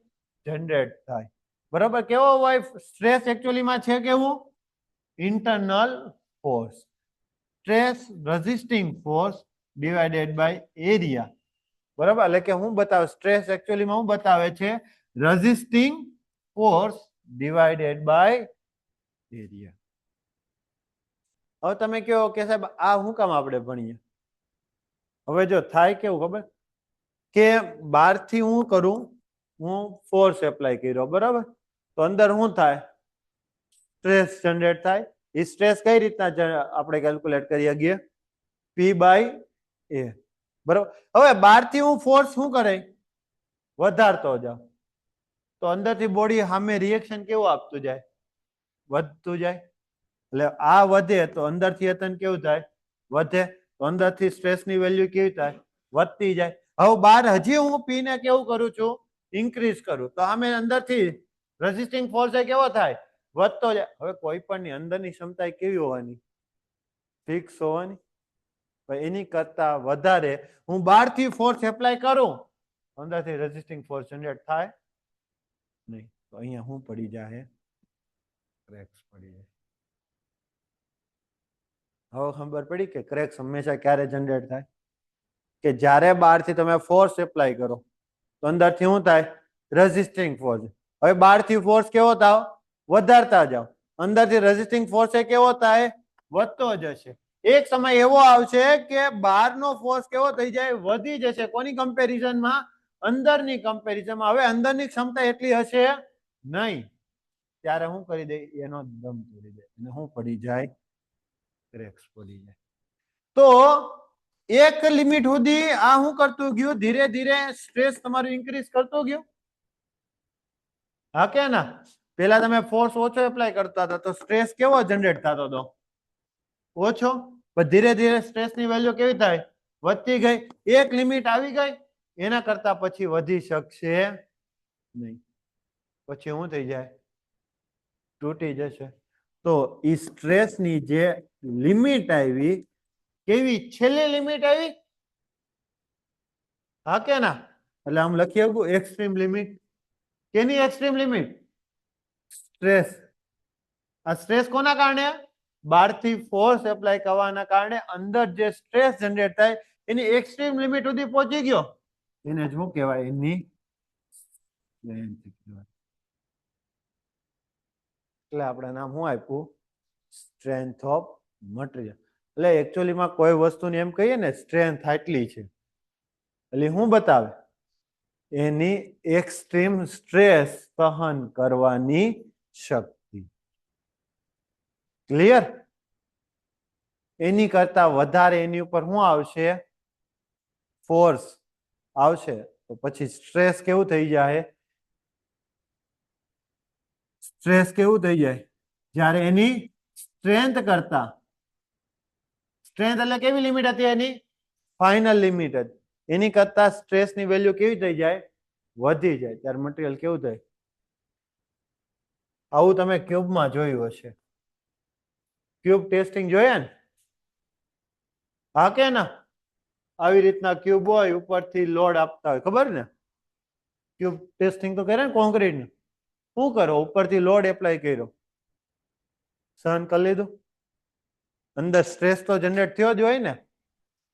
જનરેટ થાય. બરાબર? કેવો હોય સ્ટ્રેસ? એકચ્યુઅલીમાં છે કેવું? Internal force. Stress resisting force divided by area. બરાબર? એટલે કે હું બતાવે સ્ટ્રેસ એકચ્યુઅલીમાં હું બતાવે છે? Resisting force divided by area. હવે તમે કહો કે સાહેબ આ શું કામ આપણે ભણીએ? હવે જો થાય કેવું ખબર કે બહારથી હું કરું, હું ફોર્સ એપ્લાય કર્યો, બરાબર? તો અંદર શું થાય? સ્ટ્રેસ જનરેટ થાય. એ સ્ટ્રેસ કઈ રીતના આપણે કેલ્ક્યુલેટ કરી શકીએ? પી બાય એ. બરાબર? હવે બહારથી હું ફોર્સ શું કરે? વધારતો જાઉં. તો અંદરથી બોડી સામે રિએક્શન કેવું આપતું જાય? વધતું જાય. એટલે આ વધે તો અંદરથી એતન કેવું થાય? વધે. તો અંદરથી સ્ટ્રેસની વેલ્યુ કેવી થાય? વધતી જાય. હવે બહાર હજી હું પી ને કેવું કરું છું? ઇન્ક્રીઝ કરું. તો આમે અંદરથી રેઝિસ્ટિંગ ફોર્સ કેવો થાય? વધતો જાય. હવે કોઈ પણ ની અંદરની ક્ષમતા કેવી હોવાની? ફિક્સ હોવાની. એની કરતા વધારે હું બહારથી ફોર્સ એપ્લાય કરું, અંદરથી રેઝિસ્ટિંગ ફોર્સ જનરેટ થાય નહીં. તો અહીંયા શું પડી જાય? ક્રેક્સ પડી જાય. હવે ખબર પડી કે ક્રેક્સ હંમેશા ક્યારે જનરેટ થાય? કે જ્યારે બહારથી તમે ફોર્સ એપ્લાય કરો તો અંદરથી શું થાય? Resisting force. હવે બહારથી ફોર્સ કેવો થાવ? વધારતા જાઓ. અંદરથી રેઝિસ્ટિંગ ફોર્સ કેવો થાય? વધતો જશે. એક સમય એવો આવશે કે બહારનો ફોર્સ કેવો થઈ જાય? વધી જશે. કોની કમ્પેરિઝનમાં? અંદરની કમ્પેરિઝનમાં. હવે અંદરની ક્ષમતા એટલી હશે નહીં. ત્યારે શું કરી દે? એનો દમ તોડી દે અને શું પડી જાય? ક્રેક્સ પડી જાય. તો એક લિમિટ સુધી આ શું કરતું ગયું? ધીરે ધીરે સ્ટ્રેસ તમારું ઇન્ક્રીઝ કરતું ગયું. હા કે ના? પેલા તમે ફોર્સ ઓછો એપ્લાય કરતા હતા તો સ્ટ્રેસ કેવો જનરેટ થતો હતો? ઓછો. પણ ધીરે ધીરે સ્ટ્રેસની વેલ્યુ કેવી થાય? વધતી ગઈ. એક લિમિટ આવી ગઈ, એના કરતા પછી વધી શકશે નહીં. પછી શું થઈ જાય? તૂટી જશે. તો ઈ સ્ટ્રેસની જે લિમિટ આવી, કેવી છેલ્લી લિમિટ આવી? હા કે ના? એટલે આમ લખી શકું એક્સ્ટ્રીમ લિમિટ. કેની એક્સ્ટ્રીમ લિમિટ? સ્ટ્રેસ. આ સ્ટ્રેસ કોના કારણે? બહારથી ફોર્સ એપ્લાય કરવાના કારણે અંદર જે સ્ટ્રેસ જનરેટ થાય એની એક્સ્ટ્રીમ લિમિટ સુધી પહોંચી ગયો. એને શું કહેવાય? એની સ્ટ્રેન્થ કહેવાય. એટલે આપણે નામ શું આપ્યું? Strength of material. એટલે એકચ્યુઅલીમાં કોઈ વસ્તુની એમ કહીએ ને સ્ટ્રેન્થ આટલી છે, એટલે શું બતાવે? એની એક્સ્ટ્રીમ સ્ટ્રેસ સહન કરવાની શક્તિ. ક્લિયર? એની કરતા વધારે એની ઉપર શું આવશે? ફોર્સ આવશે તો પછી સ્ટ્રેસ કેવું થઈ જાય? સ્ટ્રેસ કેવું થઈ જાય? જ્યારે એની સ્ટ્રેન્થ કરતા, સ્ટ્રેન્થ એટલે કેવી લિમિટ હતી એની? ફાઇનલ લિમિટ હતી. એની કરતા સ્ટ્રેસની વેલ્યુ કેવી થઈ જાય? વધી જાય. ત્યારે મટીરિયલ કેવું થાય? આવું તમે ક્યુબમાં જોયું હશે. ક્યુબ ટેસ્ટિંગ જોયા ને? હા કે ના? આવી રીતના ક્યુબ હોય ઉપરથી લોડ આપતા હોય, ખબર ને ક્યુબ ટેસ્ટિંગ તો કરે ને કોન્ક્રીટ ને, શું કરો ઉપરથી લોડ એપ્લાય કર્યો, સહન કરી લીધું, અંદર સ્ટ્રેસ તો જનરેટ થયો જ હોય ને,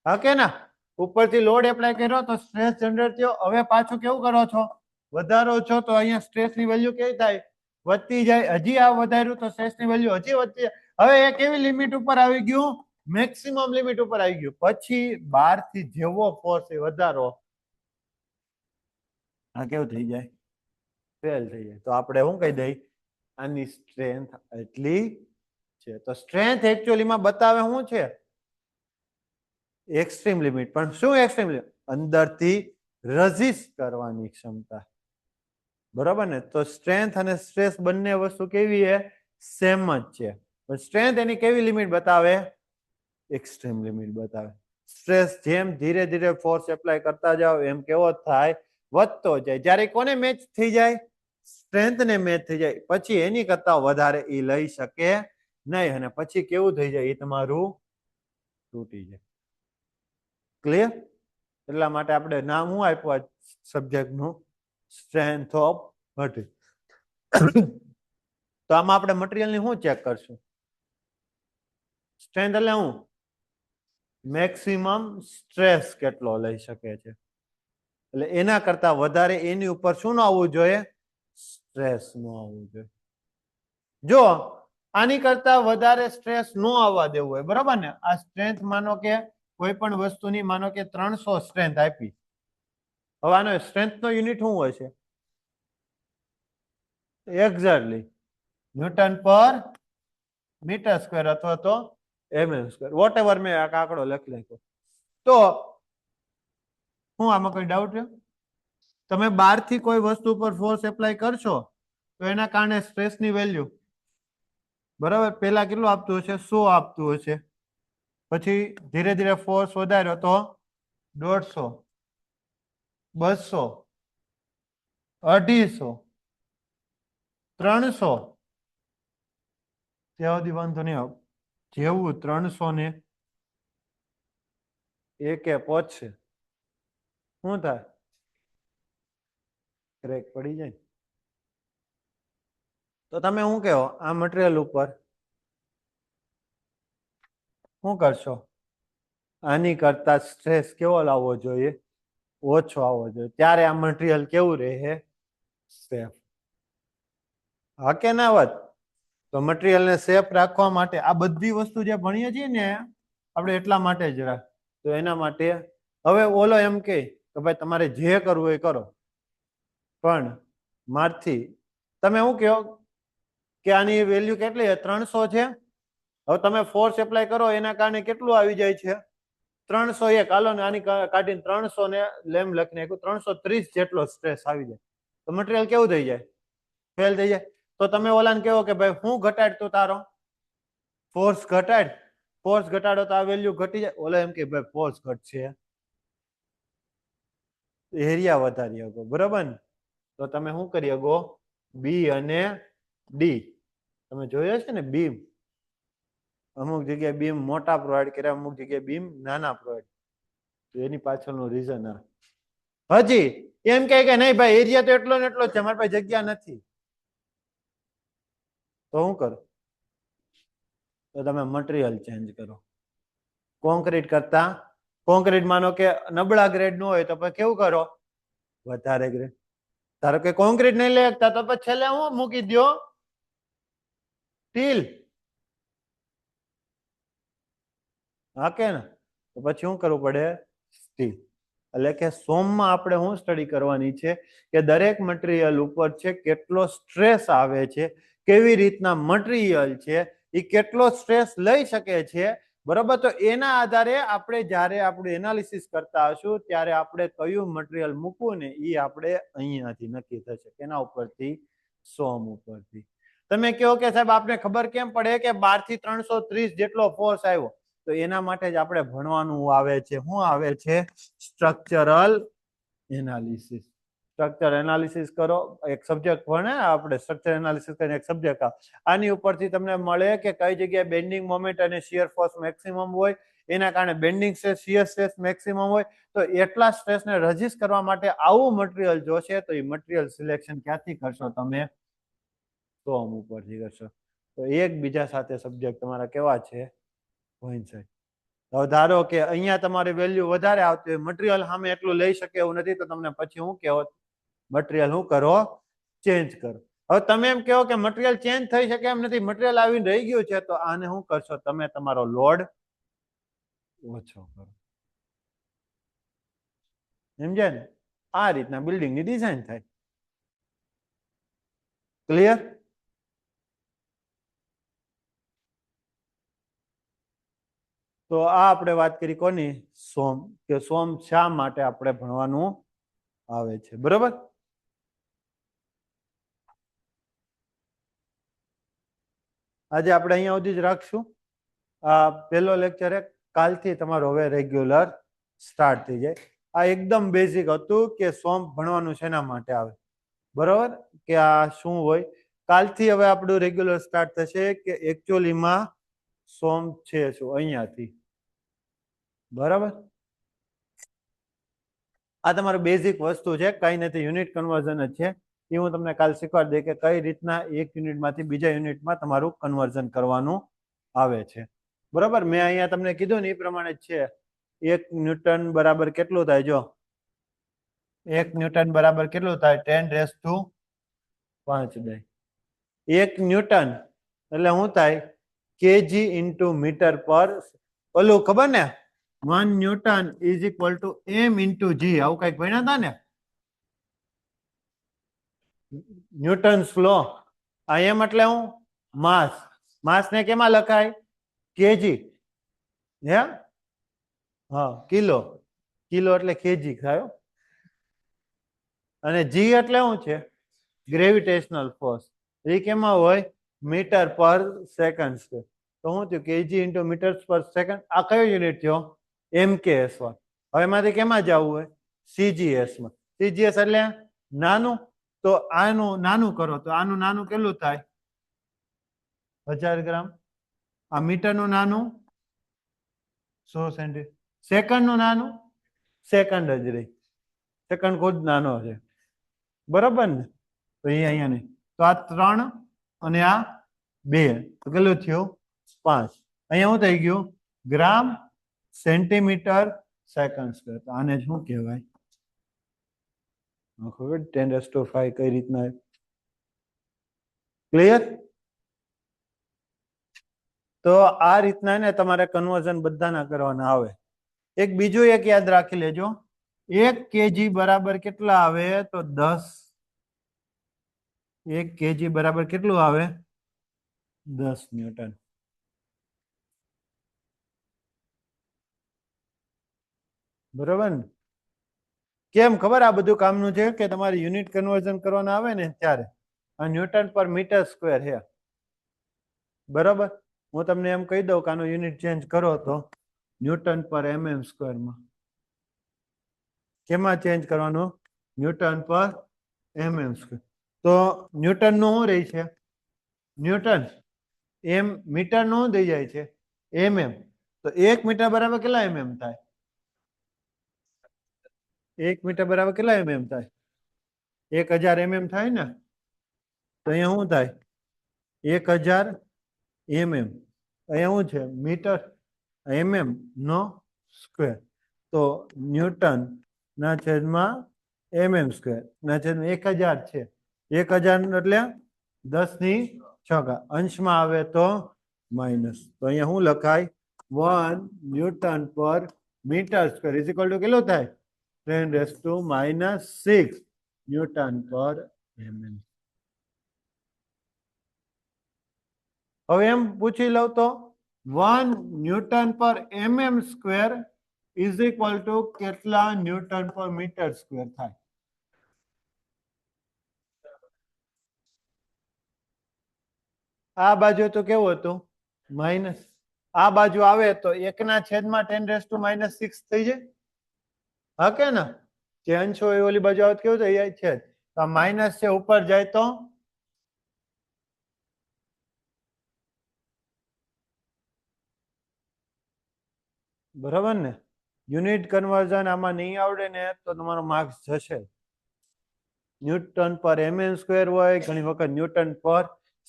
હા કે ના, ઉપરથી લોડ એપ્લાય કર્યો તો સ્ટ્રેસ જનરેટ થયો, હવે પાછું કેવું કરો છો, વધારો છો તો અહીંયા સ્ટ્રેસની વેલ્યુ કેવી થાય, વધતી જાય, હજી આ વધાર્યું તો સ્ટ્રેસની વેલ્યુ હજી વધતી જાય, હવે એ કેવી લિમિટ ઉપર આવી ગયું, મેક્સિમમ લિમિટ ઉપર આવી ગયું, પછી 12 થી જેવો ફોર્સ એ વધારો આ કેવું થઈ જાય, ફેલ થઈ જાય, તો આપણે શું કહી દઈ, આની સ્ટ્રેન્થ એટલી છે, તો સ્ટ્રેન્થ એકચ્યુઅલીમાં બતાવે શું છે, એક્સ્ટ્રીમ લિમિટ, પણ શું એક્સ્ટ્રીમ લિમિટ, અંદરથી રેઝિસ્ટ કરવાની ક્ષમતા, બરાબર ને, તો સ્ટ્રેન્થ અને સ્ટ્રેસ બંને વસ્તુ કેવી છે, સેમ જ છે, પણ સ્ટ્રેન્થ એની કેવી લિમિટ બતાવે, એક્સ્ટ્રીમ લિમિટ બતાવે, સ્ટ્રેસ જેમ ધીરે ધીરે ફોર્સ એપ્લાય કરતા જાવ એમ કેવો થાય, વધતો જાય, જ્યારે કોને મેચ થઈ જાય, સ્ટ્રેન્થ ને મેચ થઈ જાય, પછી એની કરતા વધારે એ લઈ શકે નહીં, અને પછી કેવું થઈ જાય, એ તમારું તૂટી જાય, ક્લિયર, એટલા માટે આપણે નામ શું આપ્યું સબ્જેક્ટ નું, સ્ટ્રેન્થ ઓફ મટીરિયલ. તો આમાં આપણે મટીરિયલ ની શું ચેક કરશું, સ્ટ્રેન્થ એટલે શું, મેક્સિમમ સ્ટ્રેસ કેટલો લઈ શકે છે, એટલે એના કરતા વધારે એની ઉપર શું ન આવવું જોઈએ, સ્ટ્રેસ નો આવવું જોઈએ, જો આની કરતા વધારે સ્ટ્રેસ નો આવવા દેવું હોય, બરાબર ને, આ સ્ટ્રેન્થ માનો કે કોઈ પણ વસ્તુની માનો કે 300 સ્ટ્રેન્થ આપી, હવે આનો સ્ટ્રેન્થ નો યુનિટ શું હોય છે, exactly newton per metre square અથવા તો mm સ્ક્વેર, વોટ એવર મેં આ આંકડો લખી નાખ્યો, તો હું આમાં કોઈ ડાઉટ છે, તમે 12 થી કોઈ વસ્તુ પર ફોર્સ એપ્લાય કરશો તો એના કારણે સ્ટ્રેસની વેલ્યુ, બરાબર, પેલા કેટલું આપતું હશે, 100 આપતું હશે, પછી ધીરે ધીરે ફોર્સ વધાર્યો તો 150, 200, 250, 300, ત્યાં સુધી વાંધો નહીં આવે, જેવું 300 ને એકે પહોંચશે શું થાય, ક્રેક પડી જાય, તો તમે શું કહો, આ મટીરિયલ ઉપર શું કરશો, આની કરતા સ્ટ્રેસ કેવો લાવવો જોઈએ, ઓછો આવવો જોઈએ, ત્યારે આ મટીરિયલ કેવું રહે, સેફ, હા કે ના વાત, તો મટીરિયલને સેફ રાખવા માટે આ બધી વસ્તુ જે ભણીએ છીએ ને આપણે એટલા માટે જ રાખ, તો એના માટે હવે ઓલો એમ કે ભાઈ તમારે જે કરવું એ કરો, પણ મારથી તમે શું કહો કે આની વેલ્યુ કેટલી છે, 300 છે, હવે તમે ફોર્સ એપ્લાય કરો એના કારણે કેટલું આવી જાય છે, 301, હાલો ને આની કાઢીને 300 ને લેમ લખી નાખ્યું, 330 જેટલો સ્ટ્રેસ આવી જાય, તો મટીરિયલ કેવું થઈ જાય, ફેલ થઈ જાય, તો તમે ઓલાને કહો કે ભાઈ હું ઘટાડ તો તારો ફોર્સ ઘટાડ, ફોર્સ ઘટાડો તો આ વેલ્યુ ઘટી જાય, ઓલા એમ કે ભાઈ ફોર્સ ઘટશે, એરિયા વધારી શકો, બરાબર ને, તો તમે શું કરી શકો, બી અને ડી તમે જોયો છે ને, બીમ અમુક જગ્યાએ બીમ મોટા પ્રોવાઈડ કર્યા, અમુક જગ્યાએ બીમ નાના પ્રોવાઈડ, તો એની પાછળનું રીઝન આ, હજી એમ કે નહીં ભાઈ એરિયા તો એટલો ને એટલો જ છે, મારી પાસે જગ્યા નથી, તો શું કરો, તો તમે મટીરિયલ ચેન્જ કરો, કોન્ક્રીટ કરતા, કોન્ક્રીટ માનો કે નબળા ગ્રેડ નું હોય તો પછી કેવું કરો, વધારે ગ્રેડ, ધારો કે કોન્ક્રીટ નહીં લઈ શકતા તો પછી છેલ્લે હું મૂકી દો, સ્ટીલ, હા કે ને, તો પછી શું કરવું પડે, સ્ટીલ, એટલે કે સોમમાં આપણે શું સ્ટડી કરવાની છે કે દરેક મટીરિયલ ઉપર છે કેટલો સ્ટ્રેસ આવે છે, કેવી રીતના મટીરિયલ છે એ કેટલો સ્ટ્રેસ લઈ શકે છે, બરોબર, તો એના આધારે આપણે જ્યારે આપણે એનાલિસિસ કરતા હશું ત્યારે આપણે કયું મટીરિયલ મૂકવું ને એ આપણે અહીંયાથી નક્કી થશે, એના ઉપરથી સોમ ઉપરથી, તમે કહો કે સાહેબ આપને ખબર કેમ પડે કે 12 થી 330 જેટલો ફોર્સ આવ્યો, તો એના માટે જ આપણે ભણવાનું આવે છે, શું આવે છે, સ્ટ્રક્ચરલ એનાલિસિસ, સ્ટ્રક્ચર એનાલિસિસ કરો, એક સબ્જેક્ટ ભણે આપણે સ્ટ્રક્ચર એનાલિસિસ કરીને એક સબ્જેક્ટ આની ઉપરથી તમને મળે કે કઈ જગ્યાએ બેન્ડિંગ મોમેન્ટ અને શિયર ફોર્સ મેક્સિમમ હોય, એના કારણે bending stress shear stress maximum હોય, તો એટલા સ્ટ્રેસને રજીસ્ટ કરવા માટે આવું મટીરિયલ જોશે, તો એ મટીરિયલ સિલેક્શન ક્યાંથી કરશો તમે? SOM ઉપરથી કરશો. તો એકબીજા સાથે સબ્જેક્ટ તમારા કેવા છે? કોઇન્સાઇડ. હવે ધારો કે અહીંયા તમારી વેલ્યુ વધારે આવતી હોય, મટીરિયલ સામે એટલું લઈ શકે એવું નથી, તો તમને પછી હું કહેવો? મટીરિયલ શું કરો? ચેન્જ કરો. હવે તમે એમ કહો કે મટીરિયલ ચેન્જ થઈ શકે એમ નથી, મટીરિયલ આવીને રહી ગયું છે, તો આને શું કરશો તમે? તમારો લોડ ઓછો કરો. સમજ્યા ને? આ રીતના બિલ્ડિંગની ડિઝાઇન થાય. ક્લિયર? તો આ આપણે વાત કરી કોની? SOM. કે SOM શા માટે આપણે ભણવાનું આવે છે, બરોબર? આજે આપણે અહીંયા સુધી જ રાખશું. આ પહેલો લેક્ચર કાલથી તમારો હવે રેગ્યુલર સ્ટાર્ટ થઈ જાય. આ એકદમ બેઝિક હતું કે SOM ભણવાનું શેના માટે આવે, બરોબર? કે આ શું હોય. કાલથી હવે આપણું રેગ્યુલર સ્ટાર્ટ થશે કે એકચ્યુઅલીમાં SOM છે શું, અહીંયાથી. બરાબર? આ તમારું બેઝિક વસ્તુ છે, કઈ નથી, યુનિટ કન્વર્ઝન જ છે. એ હું તમને કાલ શીખવાડી દઈ કે કઈ રીતના એક યુનિટમાંથી બીજા યુનિટમાં તમારું કન્વર્ઝન કરવાનું આવે છે. બરાબર? મેં અહીંયા તમને કીધું ને એ પ્રમાણે જ છે. 1 ન્યૂટન બરાબર કેટલું થાય? જો 1 ન્યૂટન બરાબર કેટલું થાય? 10⁵ 1 ન્યૂટન એટલે શું થાય? કેજી ઇન્ટુ મીટર પર. ઓલું ખબર ને, 1 Newton is equal to M into G. આવું કઈક ભણ્યા હતા ને? Newton's law. આ એમ એટલે હું? માસ. માસ ને કેમાં લખાય? કેજી. હે? હા, કિલો. કિલો એટલે કેજી થાય. અને જી એટલે શું છે? Gravitational force. એ કેમાં હોય? મીટર પર સેકન્ડ સ્ક્વેર. તો શું થયું? કેજી ઇન્ટુ મીટર પર સેકન્ડ. આ કયો યુનિટ થયો? MKS1. હવે એમાંથી કેમાં જવું હોય? CGS માં. CGS એટલે નાનું. તો આનું નાનું કરો તો આનું નાનું કેટલું થાય? 1000 ગ્રામ. આ મીટર નું નાનું 100 સેન્ટીમીટર. સેકન્ડ નું નાનું? સેકન્ડ જ રહી. સેકન્ડ ખુદ નાનો છે. બરાબર ને? તો અહીંયા નહીં. તો આ 3 અને આ 2. તો કેટલું થયું? 5. અહીંયા શું થઈ ગયું? ગ્રામ સેન્ટીમીટર સેકન્ડ સ્ક્વેર. તો આને શું કહેવાય? 10⁵ કઈ રીતના? ક્લિયર? તો આ રીતના ને તમારે કન્વર્ઝન બધાના કરવાના આવે. એક બીજું એક યાદ રાખી લેજો. 1 કેજી બરાબર કેટલા આવે? તો 10. 1 કેજી બરાબર કેટલું આવે? 10 ન્યૂટન. બરોબર ને? કેમ ખબર? આ બધું કામનું છે કે તમારે યુનિટ કન્વર્ઝન કરવાના આવે ને ત્યારે. આ ન્યૂટન પર મીટર સ્ક્વેર છે. બરોબર? હું તમને એમ કહી દઉં કે આનો યુનિટ ચેન્જ કરો તો ન્યૂટન પર mm સ્ક્વેરમાં. કેમાં ચેન્જ કરવાનું? ન્યૂટન પર mm સ્ક્વેર. તો ન્યૂટન નું શું રહી છે? ન્યૂટન. એમ મીટર નું થઈ જાય છે mm. તો 1 મીટર બરાબર કેટલા mm થાય? 1 મીટર બરાબર કેટલા mm થાય? 1000 mm થાય ને? તો અહીંયા શું થાય? 1000 mm. અહીંયા શું છે? મીટર mm નો સ્ક્વેર. તો ન્યૂટન ના છેદમાં mm સ્ક્વેર ના છેદમાં 1000 છે. 1000 એટલે 10⁶. અંશમાં આવે તો માઇનસ. તો અહીંયા શું લખાય? 1 newton per metre square is equal to કેટલું થાય? 10⁻⁶ ન્યૂટન પર mm. હવે એમ પૂછી લઉં તો 1 ન્યૂટન પર mm square is equal two કેટલા ન્યૂટન પર મીટર સ્ક્વેર થાય? આ બાજુ તો કેવું હતું? માઇનસ. આ બાજુ આવે તો 1/10⁻⁶ થઈ જાય. હા કે ના? જે અંશ હોય ઓલી બાજુ આવત કેવું થાય એ છે તો આ માઇનસ છે ઉપર જાય તો બરાબર ને યુનિટ કન્વર્ઝન આમાં નહીં આવડે ને તો તમારો માર્ક્સ જશે ન્યૂટન પર એમએન સ્ક્વેર હોય ઘણી વખત ન્યૂટન પર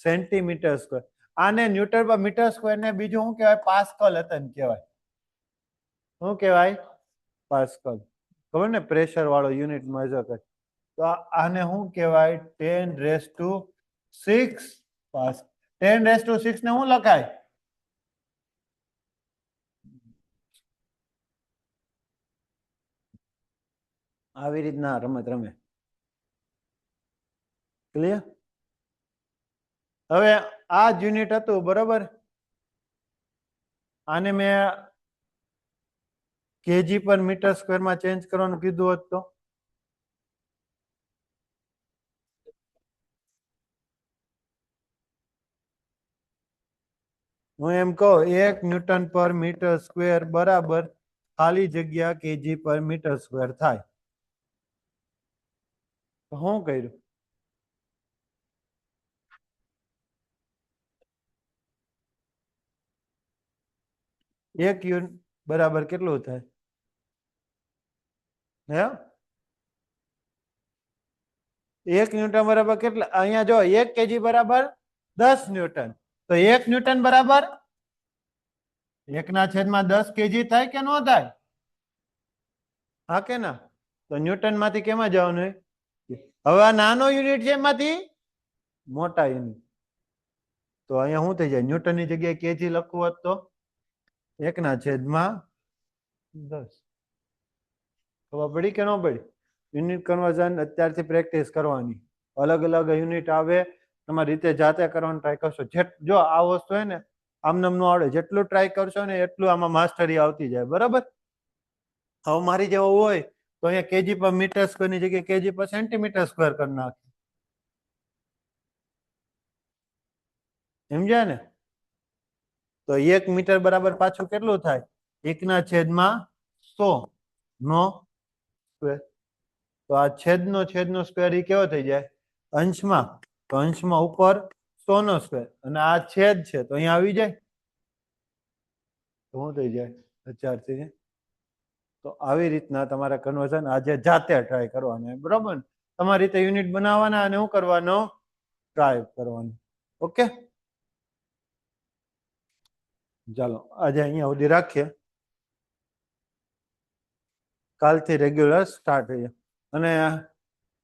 સેન્ટીમીટર સ્ક્વેર આને ન્યૂટન પર મીટર સ્ક્વેર ને બીજું શું કહેવાય પાસ્કલ હતું કહેવાય શું કહેવાય પાસ્કલ ખબર ને પ્રેશર વાળો યુનિટ મેજર કરે તો આને શું કહેવાય 10⁶ પાસ 10⁶ ને શું લખાય આવી રીતના રમત રમે ક્લિયર હવે આ જ યુનિટ હતું બરોબર આને મેં કેજી પર મીટર સ્ક્વેર માં ચેન્જ કરવાનું કીધું હોત તો હું એમ કહું 1 ન્યૂટન પર મીટર સ્ક્વેર બરાબર ખાલી જગ્યા કેજી પર મીટર સ્ક્વેર થાય તો શું કર્યું એક યુનિટ બરાબર કેટલું થાય હે 1 ન્યૂટન બરાબર કેટલા અહીંયા જો 1 કેજી બરાબર 10 ન્યૂટન તો 1 ન્યૂટન બરાબર 1/10 કેજી થાય કે ન થાય હા કે ના તો ન્યૂટન માંથી કેમાં જવાનું હવે આ નાનો યુનિટ છે એમાંથી મોટા યુનિટ તો અહીંયા શું થઈ જાય ન્યૂટન ની જગ્યાએ કેજી લખવું હોત તો 1/10 ખબર પડી કે ન પડી યુનિટ કન્વર્ઝન અત્યારથી પ્રેક્ટિસ કરવાની અલગ અલગ યુનિટ આવે તમારી રીતે જાતે કરવાનું ટ્રાય કરશો જો આ વસ્તુ હોય ને આમનામ નો આવડે જેટલું ટ્રાય કરશો ને એટલું આમાં માસ્ટરી આવતી જાય બરાબર હવે મારી જેવો હોય તો અહીંયા કેજી પર મીટર સ્ક્વેર ની જગ્યાએ કેજી પર સેન્ટીમીટર સ્ક્વેર કરી નાખે સમજ્યા ને તો 1 મીટર બરાબર પાછું કેટલું થાય 1/100 નો સ્ક્વેર તો આ છેદનો સ્ક્વેર એ કેવો થઈ જાય અંશમાં તો અંશમાં ઉપર 100 નો સ્ક્વેર અને આ છેદ છે તો અહીંયા આવી જાય તો શું થઈ જાય 1000 થી તો આવી રીતના તમારે કન્વર્ઝન આજે જાતે ટ્રાય કરવાનું બરોબર તમારી રીતે યુનિટ બનાવવાના અને શું કરવાનો ટ્રાય કરવાનું ઓકે ચાલો આજે અહીંયા સુધી રાખીએ કાલથી રેગ્યુલર સ્ટાર્ટ થઈ અને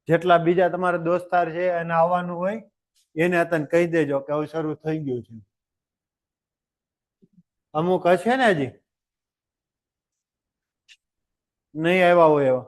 જેટલા બીજા તમારા દોસ્તાર છે એને આવવાનું હોય એને તને કહી દેજો કે હવે શરૂ થઈ ગયું છે અમુક હશે ને હજી નહીં આવ્યા હોય એવા